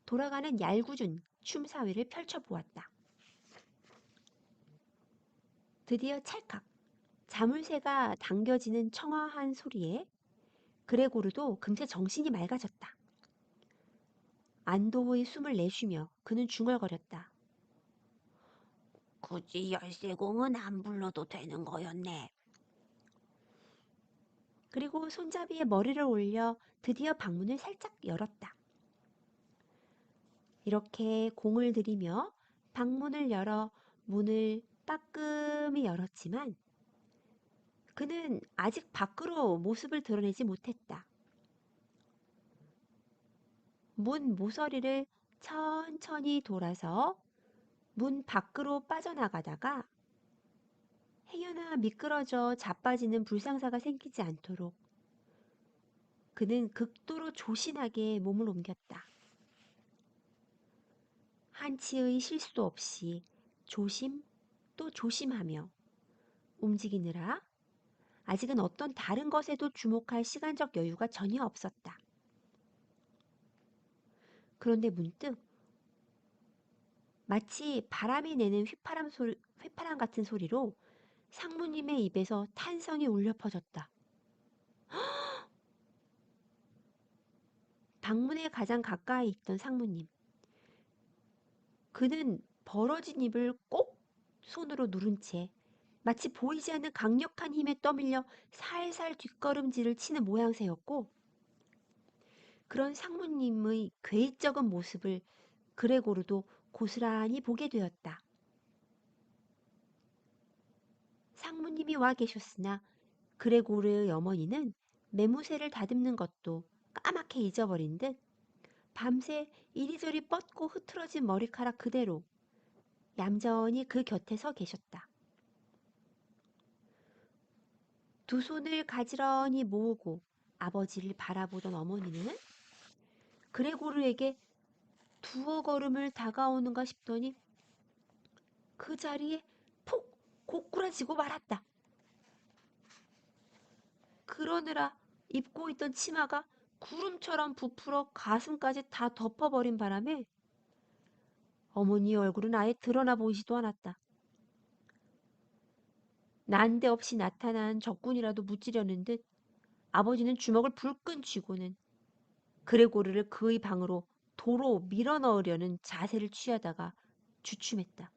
돌아가는 얄궂은 춤사위를 펼쳐보았다. 드디어 찰칵 자물쇠가 당겨지는 청아한 소리에 그레고르도 금세 정신이 맑아졌다. 안도의 숨을 내쉬며 그는 중얼거렸다. 굳이 열쇠공은 안 불러도 되는 거였네. 그리고 손잡이에 머리를 올려 드디어 방문을 살짝 열었다. 이렇게 공을 들이며 방문을 열어 문을 따끔히 열었지만 그는 아직 밖으로 모습을 드러내지 못했다. 문 모서리를 천천히 돌아서 문 밖으로 빠져나가다가 행여나 미끄러져 자빠지는 불상사가 생기지 않도록 그는 극도로 조신하게 몸을 옮겼다. 한치의 실수도 없이 조심 또 조심하며 움직이느라 아직은 어떤 다른 것에도 주목할 시간적 여유가 전혀 없었다. 그런데 문득 마치 바람이 내는 휘파람 같은 소리로 상무님의 입에서 탄성이 울려 퍼졌다. 방문에 가장 가까이 있던 상무님. 그는 벌어진 입을 꼭 손으로 누른 채 마치 보이지 않는 강력한 힘에 떠밀려 살살 뒷걸음질을 치는 모양새였고 그런 상무님의 괴이적은 모습을 그레고르도 고스란히 보게 되었다. 상무님이 와 계셨으나 그레고르의 어머니는 매무새를 다듬는 것도 까맣게 잊어버린 듯 밤새 이리저리 뻗고 흐트러진 머리카락 그대로 얌전히 그 곁에 서 계셨다. 두 손을 가지런히 모으고 아버지를 바라보던 어머니는 그레고르에게 두어 걸음을 다가오는가 싶더니 그 자리에 푹 고꾸라지고 말았다. 그러느라 입고 있던 치마가 구름처럼 부풀어 가슴까지 다 덮어버린 바람에 어머니의 얼굴은 아예 드러나 보이지도 않았다. 난데없이 나타난 적군이라도 무찌려는 듯 아버지는 주먹을 불끈 쥐고는 그레고르를 그의 방으로 도로 밀어넣으려는 자세를 취하다가 주춤했다.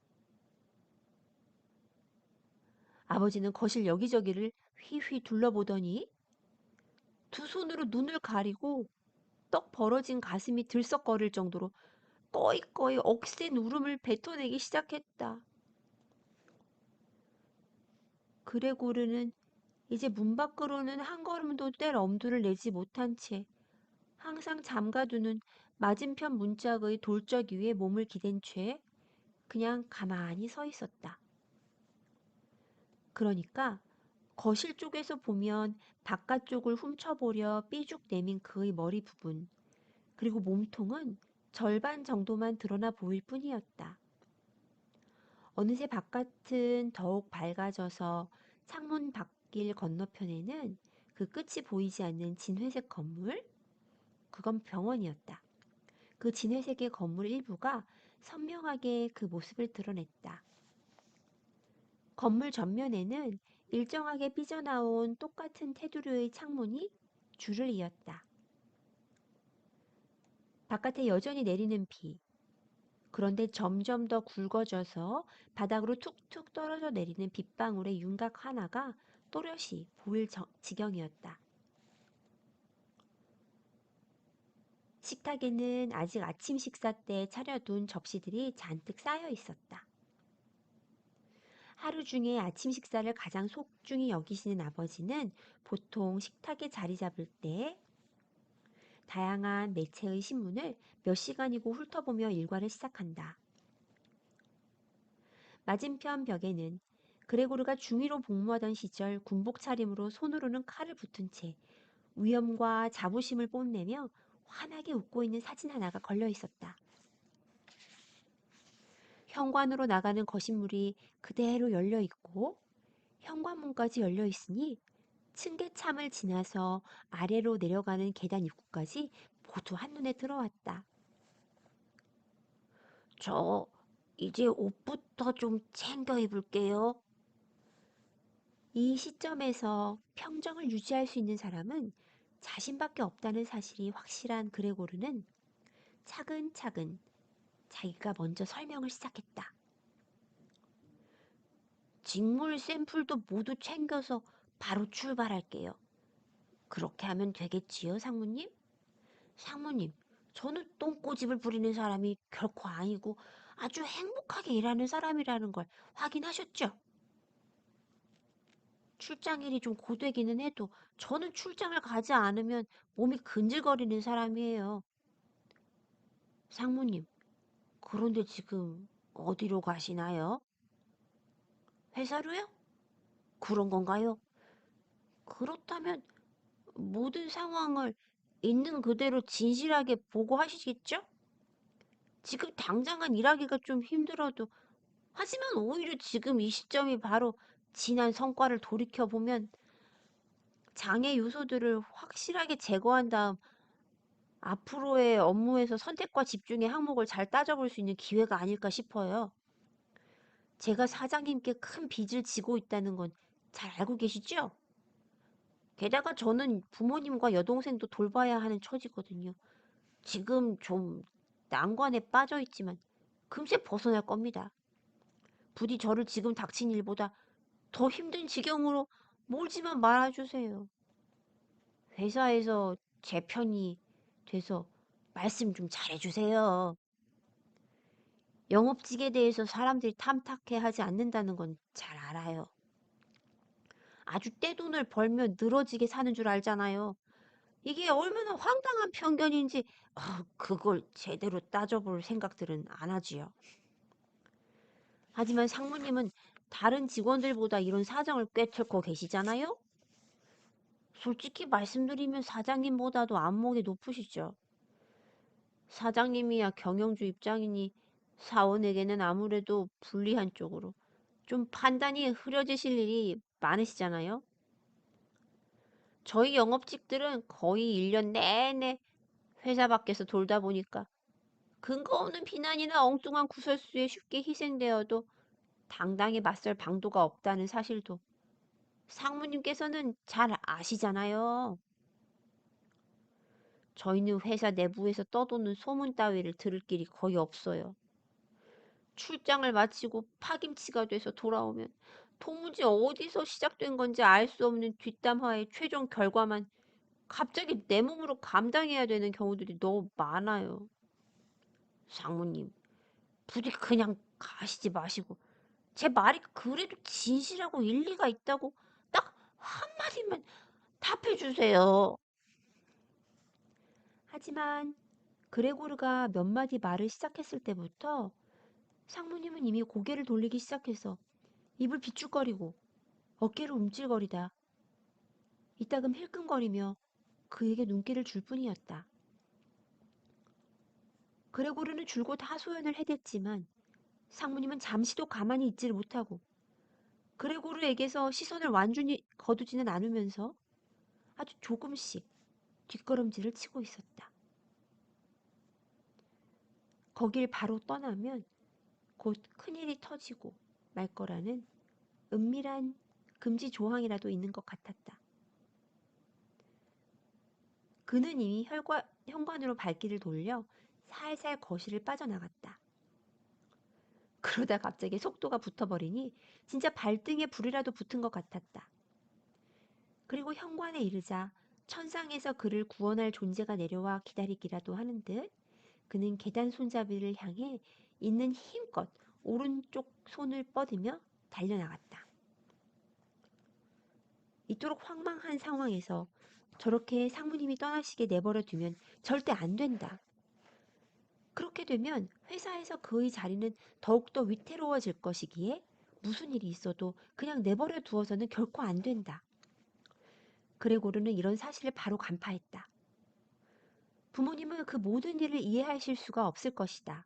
아버지는 거실 여기저기를 휘휘 둘러보더니 두 손으로 눈을 가리고 떡 벌어진 가슴이 들썩거릴 정도로 꺼이꺼이 억센 울음을 뱉어내기 시작했다. 그레고르는 이제 문 밖으로는 한 걸음도 뗄 엄두를 내지 못한 채 항상 잠가두는 맞은편 문짝의 돌적 위에 몸을 기댄 채 그냥 가만히 서 있었다. 그러니까 거실 쪽에서 보면 바깥쪽을 훔쳐보려 삐죽 내민 그의 머리 부분 그리고 몸통은 절반 정도만 드러나 보일 뿐이었다. 어느새 바깥은 더욱 밝아져서 창문 밖길 건너편에는 그 끝이 보이지 않는 진회색 건물? 그건 병원이었다. 그 진회색의 건물 일부가 선명하게 그 모습을 드러냈다. 건물 전면에는 일정하게 삐져나온 똑같은 테두리의 창문이 줄을 이었다. 바깥에 여전히 내리는 비. 그런데 점점 더 굵어져서 바닥으로 툭툭 떨어져 내리는 빗방울의 윤곽 하나가 또렷이 보일 지경이었다. 식탁에는 아직 아침 식사 때 차려둔 접시들이 잔뜩 쌓여 있었다. 하루 중에 아침 식사를 가장 속중히 여기시는 아버지는 보통 식탁에 자리 잡을 때 다양한 매체의 신문을 몇 시간이고 훑어보며 일과를 시작한다. 맞은편 벽에는 그레고르가 중위로 복무하던 시절 군복 차림으로 손으로는 칼을 붙은 채 위엄과 자부심을 뽐내며 환하게 웃고 있는 사진 하나가 걸려 있었다. 현관으로 나가는 거실문이 그대로 열려 있고 현관문까지 열려 있으니 층계참을 지나서 아래로 내려가는 계단 입구까지 모두 한눈에 들어왔다. 저 이제 옷부터 좀 챙겨 입을게요. 이 시점에서 평정을 유지할 수 있는 사람은 자신밖에 없다는 사실이 확실한 그레고르는 차근차근 자기가 먼저 설명을 시작했다. 직물 샘플도 모두 챙겨서 바로 출발할게요. 그렇게 하면 되겠지요, 상무님? 상무님, 저는 똥꼬집을 부리는 사람이 결코 아니고 아주 행복하게 일하는 사람이라는 걸 확인하셨죠? 출장일이 좀 고되기는 해도 저는 출장을 가지 않으면 몸이 근질거리는 사람이에요. 상무님, 그런데 지금 어디로 가시나요? 회사로요? 그런 건가요? 그렇다면 모든 상황을 있는 그대로 진실하게 보고하시겠죠? 지금 당장은 일하기가 좀 힘들어도, 하지만 오히려 지금 이 시점이 바로 지난 성과를 돌이켜보면 장애 요소들을 확실하게 제거한 다음 앞으로의 업무에서 선택과 집중의 항목을 잘 따져볼 수 있는 기회가 아닐까 싶어요. 제가 사장님께 큰 빚을 지고 있다는 건 잘 알고 계시죠? 게다가 저는 부모님과 여동생도 돌봐야 하는 처지거든요. 지금 좀 난관에 빠져 있지만 금세 벗어날 겁니다. 부디 저를 지금 닥친 일보다 더 힘든 지경으로 몰지만 말아주세요. 회사에서 제 편이 돼서 말씀 좀 잘해주세요. 영업직에 대해서 사람들이 탐탁해 하지 않는다는 건 잘 알아요. 아주 떼돈을 벌면 늘어지게 사는 줄 알잖아요. 이게 얼마나 황당한 편견인지 그걸 제대로 따져볼 생각들은 안 하지요. 하지만 상무님은 다른 직원들보다 이런 사정을 꿰뚫고 계시잖아요? 솔직히 말씀드리면 사장님보다도 안목이 높으시죠. 사장님이야 경영주 입장이니 사원에게는 아무래도 불리한 쪽으로 좀 판단이 흐려지실 일이 많으시잖아요. 저희 영업직들은 거의 1년 내내 회사 밖에서 돌다 보니까 근거 없는 비난이나 엉뚱한 구설수에 쉽게 희생되어도 당당히 맞설 방도가 없다는 사실도 상무님께서는 잘 아시잖아요. 저희는 회사 내부에서 떠도는 소문 따위를 들을 길이 거의 없어요. 출장을 마치고 파김치가 돼서 돌아오면 도무지 어디서 시작된 건지 알 수 없는 뒷담화의 최종 결과만 갑자기 내 몸으로 감당해야 되는 경우들이 너무 많아요. 상무님, 부디 그냥 가시지 마시고 제 말이 그래도 진실하고 일리가 있다고 딱 한마디만 답해주세요. 하지만 그레고르가 몇 마디 말을 시작했을 때부터 상무님은 이미 고개를 돌리기 시작해서 입을 비축거리고 어깨를 움찔거리다 이따금 힐끔거리며 그에게 눈길을 줄 뿐이었다. 그레고르는 줄곧 하소연을 해댔지만 상무님은 잠시도 가만히 있지를 못하고 그레고르에게서 시선을 완전히 거두지는 않으면서 아주 조금씩 뒷걸음질을 치고 있었다. 거길 바로 떠나면 곧 큰일이 터지고 말 거라는 은밀한 금지 조항이라도 있는 것 같았다. 그는 이미 현관으로 발길을 돌려 살살 거실을 빠져나갔다. 그러다 갑자기 속도가 붙어버리니 진짜 발등에 불이라도 붙은 것 같았다. 그리고 현관에 이르자 천상에서 그를 구원할 존재가 내려와 기다리기라도 하는 듯 그는 계단 손잡이를 향해 있는 힘껏 오른쪽 손을 뻗으며 달려나갔다. 이토록 황망한 상황에서 저렇게 상무님이 떠나시게 내버려 두면 절대 안 된다. 그렇게 되면 회사에서 그의 자리는 더욱더 위태로워질 것이기에 무슨 일이 있어도 그냥 내버려 두어서는 결코 안 된다. 그레고르는 이런 사실을 바로 간파했다. 부모님은 그 모든 일을 이해하실 수가 없을 것이다.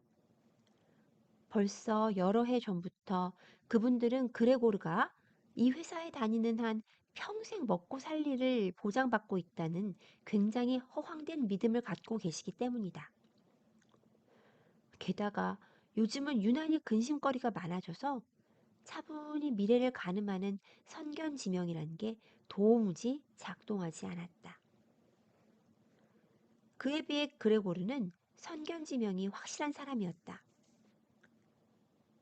벌써 여러 해 전부터 그분들은 그레고르가 이 회사에 다니는 한 평생 먹고 살 일을 보장받고 있다는 굉장히 허황된 믿음을 갖고 계시기 때문이다. 게다가 요즘은 유난히 근심거리가 많아져서 차분히 미래를 가늠하는 선견지명이란 게 도무지 작동하지 않았다. 그에 비해 그레고르는 선견지명이 확실한 사람이었다.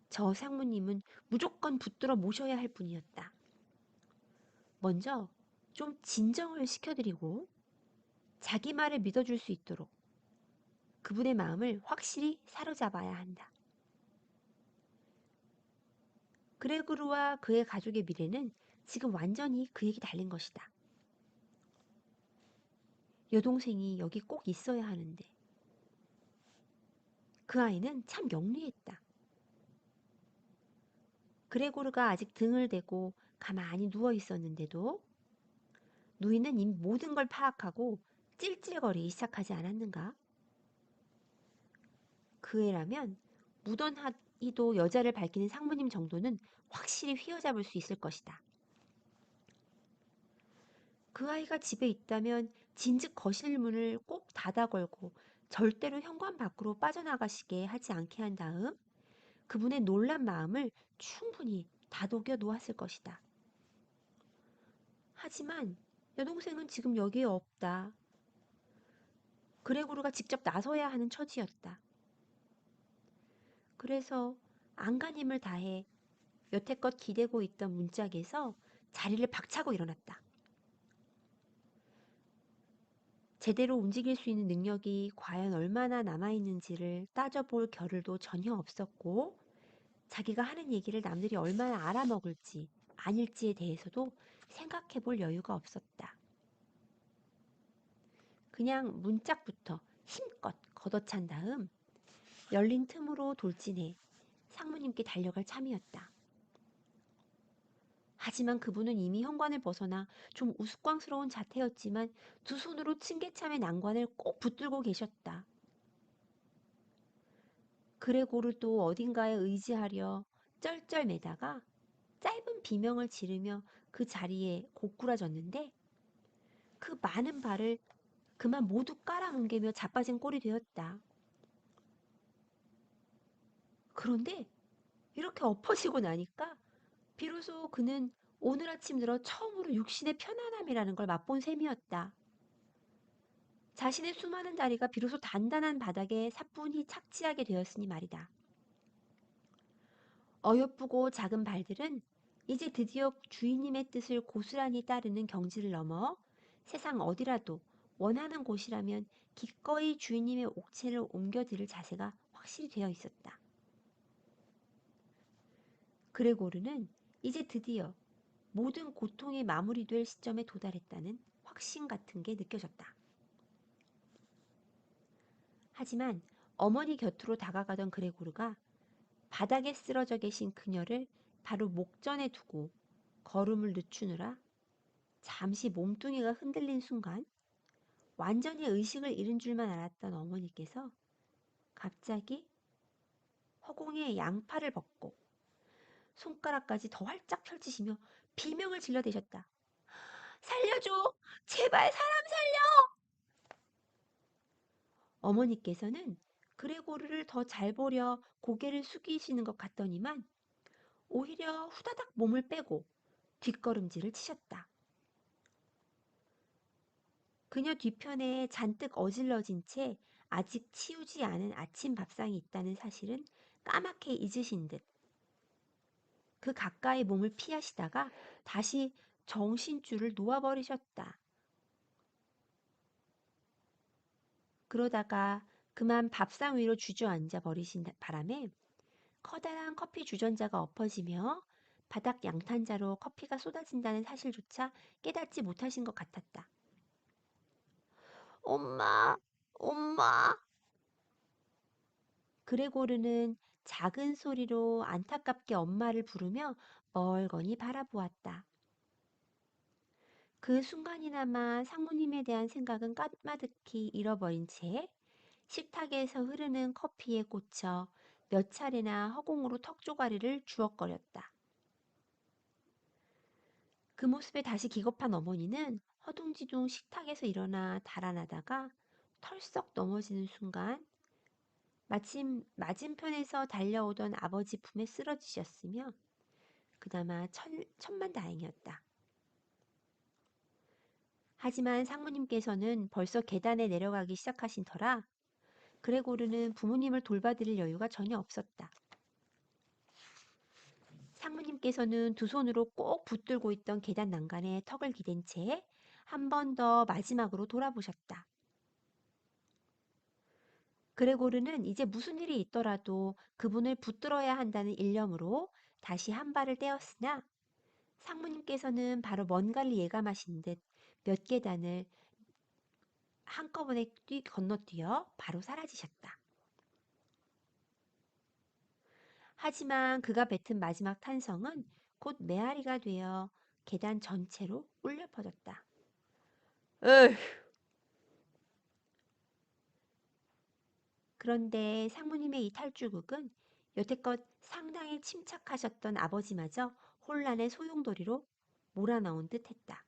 저 상무님은 무조건 붙들어 모셔야 할 분이었다. 먼저 좀 진정을 시켜드리고 자기 말을 믿어줄 수 있도록 그분의 마음을 확실히 사로잡아야 한다. 그레고르와 그의 가족의 미래는 지금 완전히 그에게 달린 것이다. 여동생이 여기 꼭 있어야 하는데 그 아이는 참 영리했다. 그레고르가 아직 등을 대고 가만히 누워 있었는데도 누이는 이미 모든 걸 파악하고 찔찔거리기 시작하지 않았는가? 그 애라면 무던하이도 여자를 밝히는 상무님 정도는 확실히 휘어잡을 수 있을 것이다. 그 아이가 집에 있다면 진즉 거실 문을 꼭 닫아 걸고 절대로 현관 밖으로 빠져나가시게 하지 않게 한 다음 그분의 놀란 마음을 충분히 다독여 놓았을 것이다. 하지만 여동생은 지금 여기에 없다. 그레고르가 직접 나서야 하는 처지였다. 그래서 안간힘을 다해 여태껏 기대고 있던 문짝에서 자리를 박차고 일어났다. 제대로 움직일 수 있는 능력이 과연 얼마나 남아있는지를 따져볼 겨를도 전혀 없었고 자기가 하는 얘기를 남들이 얼마나 알아먹을지 아닐지에 대해서도 생각해 볼 여유가 없었다. 그냥 문짝부터 힘껏 걷어찬 다음 열린 틈으로 돌진해 상무님께 달려갈 참이었다. 하지만 그분은 이미 현관을 벗어나 좀 우스꽝스러운 자태였지만 두 손으로 층계참의 난관을 꼭 붙들고 계셨다. 그레고르도 어딘가에 의지하려 쩔쩔매다가 짧은 비명을 지르며 그 자리에 고꾸라졌는데 그 많은 발을 그만 모두 깔아뭉개며 자빠진 꼴이 되었다. 그런데 이렇게 엎어지고 나니까 비로소 그는 오늘 아침 들어 처음으로 육신의 편안함이라는 걸 맛본 셈이었다. 자신의 수많은 다리가 비로소 단단한 바닥에 사뿐히 착지하게 되었으니 말이다. 어여쁘고 작은 발들은 이제 드디어 주인님의 뜻을 고스란히 따르는 경지를 넘어 세상 어디라도 원하는 곳이라면 기꺼이 주인님의 옥체를 옮겨드릴 자세가 확실히 되어 있었다. 그레고르는 이제 드디어 모든 고통이 마무리될 시점에 도달했다는 확신 같은 게 느껴졌다. 하지만 어머니 곁으로 다가가던 그레고르가 바닥에 쓰러져 계신 그녀를 바로 목전에 두고 걸음을 늦추느라 잠시 몸뚱이가 흔들린 순간 완전히 의식을 잃은 줄만 알았던 어머니께서 갑자기 허공에 양팔을 벗고 손가락까지 더 활짝 펼치시며 비명을 질러대셨다. 살려줘! 제발 사람 살려! 어머니께서는 그레고르를 더 잘 보려 고개를 숙이시는 것 같더니만 오히려 후다닥 몸을 빼고 뒷걸음질을 치셨다. 그녀 뒤편에 잔뜩 어질러진 채 아직 치우지 않은 아침 밥상이 있다는 사실은 까맣게 잊으신 듯 그 가까이 몸을 피하시다가 다시 정신줄을 놓아버리셨다. 그러다가 그만 밥상 위로 주저앉아 버리신 바람에 커다란 커피 주전자가 엎어지며 바닥 양탄자로 커피가 쏟아진다는 사실조차 깨닫지 못하신 것 같았다. 엄마, 엄마. 그레고르는 작은 소리로 안타깝게 엄마를 부르며 멀거니 바라보았다. 그 순간이나마 상무님에 대한 생각은 까마득히 잃어버린 채 식탁에서 흐르는 커피에 꽂혀 몇 차례나 허공으로 턱조가리를 주걱거렸다. 그 모습에 다시 기겁한 어머니는 허둥지둥 식탁에서 일어나 달아나다가 털썩 넘어지는 순간 마침 맞은편에서 달려오던 아버지 품에 쓰러지셨으며 그나마 천만다행이었다. 하지만 상무님께서는 벌써 계단에 내려가기 시작하신 터라 그레고르는 부모님을 돌봐드릴 여유가 전혀 없었다. 상무님께서는 두 손으로 꼭 붙들고 있던 계단 난간에 턱을 기댄 채 한 번 더 마지막으로 돌아보셨다. 그레고르는 이제 무슨 일이 있더라도 그분을 붙들어야 한다는 일념으로 다시 한 발을 떼었으나 상무님께서는 바로 뭔가를 예감하신 듯 몇 계단을 한꺼번에 건너뛰어 바로 사라지셨다. 하지만 그가 뱉은 마지막 탄성은 곧 메아리가 되어 계단 전체로 울려 퍼졌다. 에휴. 그런데 상무님의 이 탈주극은 여태껏 상당히 침착하셨던 아버지마저 혼란의 소용돌이로 몰아넣은 듯했다.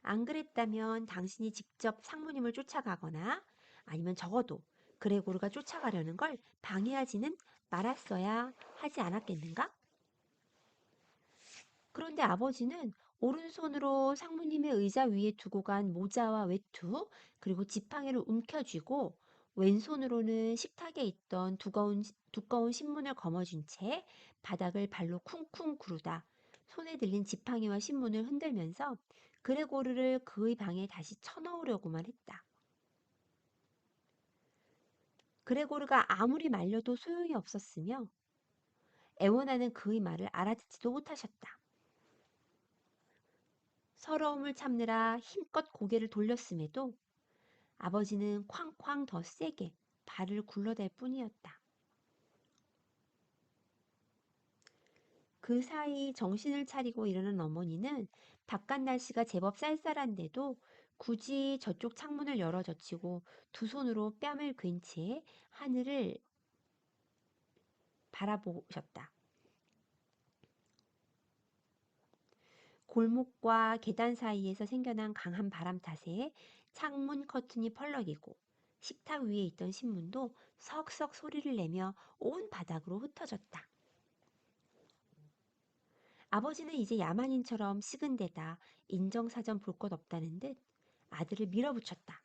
안 그랬다면 당신이 직접 상무님을 쫓아가거나 아니면 적어도 그레고르가 쫓아가려는 걸 방해하지는 말았어야 하지 않았겠는가? 그런데 아버지는 오른손으로 상무님의 의자 위에 두고 간 모자와 외투, 그리고 지팡이를 움켜쥐고 왼손으로는 식탁에 있던 두꺼운 신문을 거머쥔 채 바닥을 발로 쿵쿵 구르다 손에 들린 지팡이와 신문을 흔들면서 그레고르를 그의 방에 다시 쳐넣으려고만 했다. 그레고르가 아무리 말려도 소용이 없었으며 애원하는 그의 말을 알아듣지도 못하셨다. 서러움을 참느라 힘껏 고개를 돌렸음에도 아버지는 쾅쾅 더 세게 발을 굴러댈 뿐이었다. 그 사이 정신을 차리고 일어난 어머니는 바깥 날씨가 제법 쌀쌀한데도 굳이 저쪽 창문을 열어 젖히고 두 손으로 뺨을 괜 채 하늘을 바라보셨다. 골목과 계단 사이에서 생겨난 강한 바람 탓에 창문 커튼이 펄럭이고 식탁 위에 있던 신문도 석석 소리를 내며 온 바닥으로 흩어졌다. 아버지는 이제 야만인처럼 식은 데다 인정사정 볼 것 없다는 듯 아들을 밀어붙였다.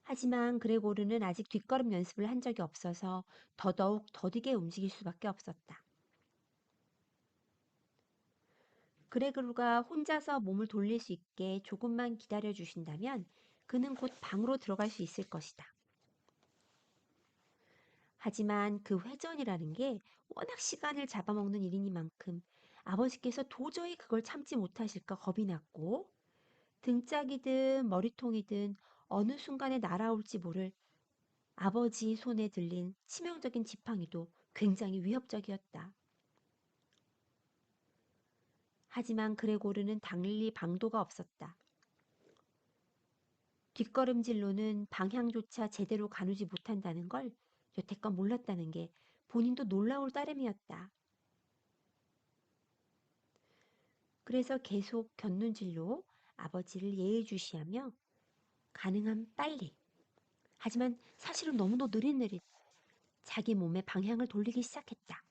하지만 그레고르는 아직 뒷걸음 연습을 한 적이 없어서 더더욱 더디게 움직일 수밖에 없었다. 그레고르가 혼자서 몸을 돌릴 수 있게 조금만 기다려 주신다면 그는 곧 방으로 들어갈 수 있을 것이다. 하지만 그 회전이라는 게 워낙 시간을 잡아먹는 일이니만큼 아버지께서 도저히 그걸 참지 못하실까 겁이 났고 등짝이든 머리통이든 어느 순간에 날아올지 모를 아버지 손에 들린 치명적인 지팡이도 굉장히 위협적이었다. 하지만 그레고르는 달리 방도가 없었다. 뒷걸음질로는 방향조차 제대로 가누지 못한다는 걸 여태껏 몰랐다는 게 본인도 놀라울 따름이었다. 그래서 계속 곁눈질로 아버지를 예의주시하며 가능한 빨리, 하지만 사실은 너무도 느릿느릿 자기 몸의 방향을 돌리기 시작했다.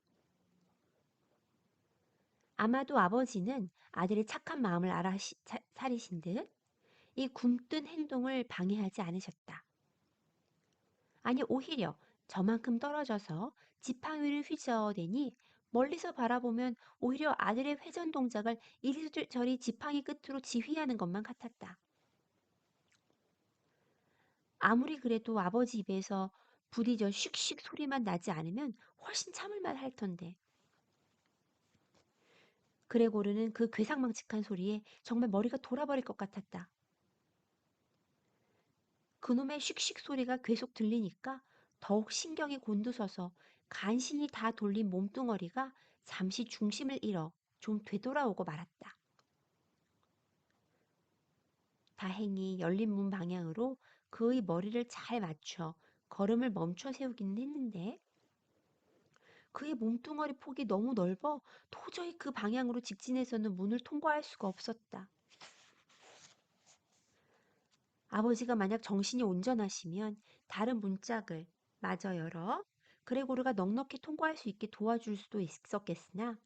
아마도 아버지는 아들의 착한 마음을 사리신 듯 이 굼뜬 행동을 방해하지 않으셨다. 아니 오히려 저만큼 떨어져서 지팡이를 휘저어대니 멀리서 바라보면 오히려 아들의 회전 동작을 이리저리 지팡이 끝으로 지휘하는 것만 같았다. 아무리 그래도 아버지 입에서 부디 저 슉슉 소리만 나지 않으면 훨씬 참을만 할 텐데. 그레고르는 그 괴상망측한 소리에 정말 머리가 돌아버릴 것 같았다. 그놈의 슉슉 소리가 계속 들리니까 더욱 신경이 곤두서서 간신히 다 돌린 몸뚱어리가 잠시 중심을 잃어 좀 되돌아오고 말았다. 다행히 열린 문 방향으로 그의 머리를 잘 맞춰 걸음을 멈춰 세우기는 했는데 그의 몸뚱어리 폭이 너무 넓어 도저히 그 방향으로 직진해서는 문을 통과할 수가 없었다. 아버지가 만약 정신이 온전하시면 다른 문짝을 마저 열어 그레고르가 넉넉히 통과할 수 있게 도와줄 수도 있었겠으나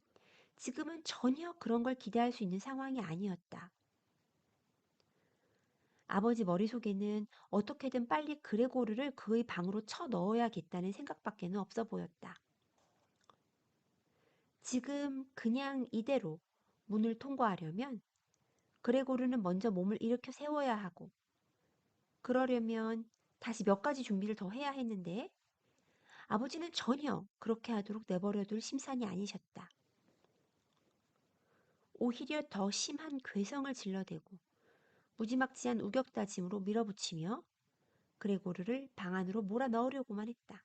지금은 전혀 그런 걸 기대할 수 있는 상황이 아니었다. 아버지 머릿속에는 어떻게든 빨리 그레고르를 그의 방으로 쳐 넣어야겠다는 생각밖에는 없어 보였다. 지금 그냥 이대로 문을 통과하려면 그레고르는 먼저 몸을 일으켜 세워야 하고 그러려면 다시 몇 가지 준비를 더 해야 했는데 아버지는 전혀 그렇게 하도록 내버려둘 심산이 아니셨다. 오히려 더 심한 괴성을 질러대고 무지막지한 우격다짐으로 밀어붙이며 그레고르를 방 안으로 몰아 넣으려고만 했다.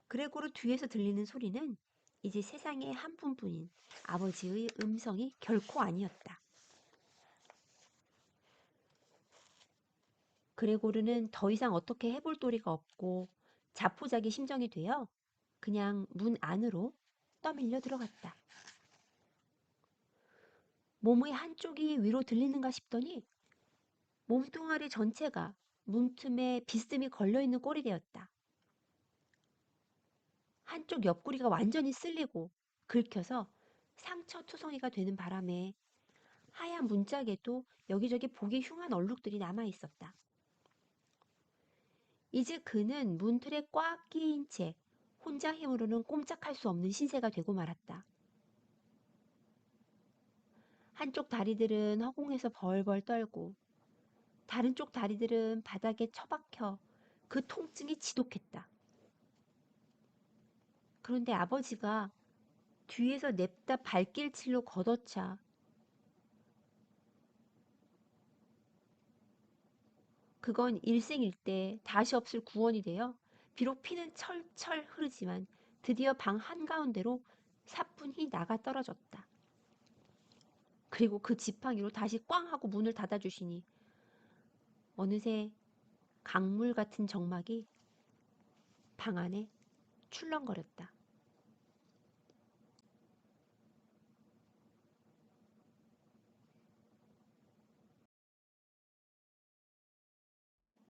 그레고르 뒤에서 들리는 소리는 이제 세상에 한 분뿐인 아버지의 음성이 결코 아니었다. 그레고르는 더 이상 어떻게 해볼 도리가 없고 자포자기 심정이 되어 그냥 문 안으로 떠밀려 들어갔다. 몸의 한쪽이 위로 들리는가 싶더니 몸뚱아리 전체가 문틈에 비스듬히 걸려있는 꼴이 되었다. 한쪽 옆구리가 완전히 쓸리고 긁혀서 상처투성이가 되는 바람에 하얀 문짝에도 여기저기 보기 흉한 얼룩들이 남아있었다. 이제 그는 문틀에 꽉 끼인 채 혼자 힘으로는 꼼짝할 수 없는 신세가 되고 말았다. 한쪽 다리들은 허공에서 벌벌 떨고 다른 쪽 다리들은 바닥에 처박혀 그 통증이 지독했다. 그런데 아버지가 뒤에서 냅다 발길질로 걷어차 그건 일생일대 다시 없을 구원이 되어 비록 피는 철철 흐르지만 드디어 방 한가운데로 사뿐히 나가 떨어졌다. 그리고 그 지팡이로 다시 꽝 하고 문을 닫아주시니 어느새 강물 같은 정막이 방 안에 출렁거렸다.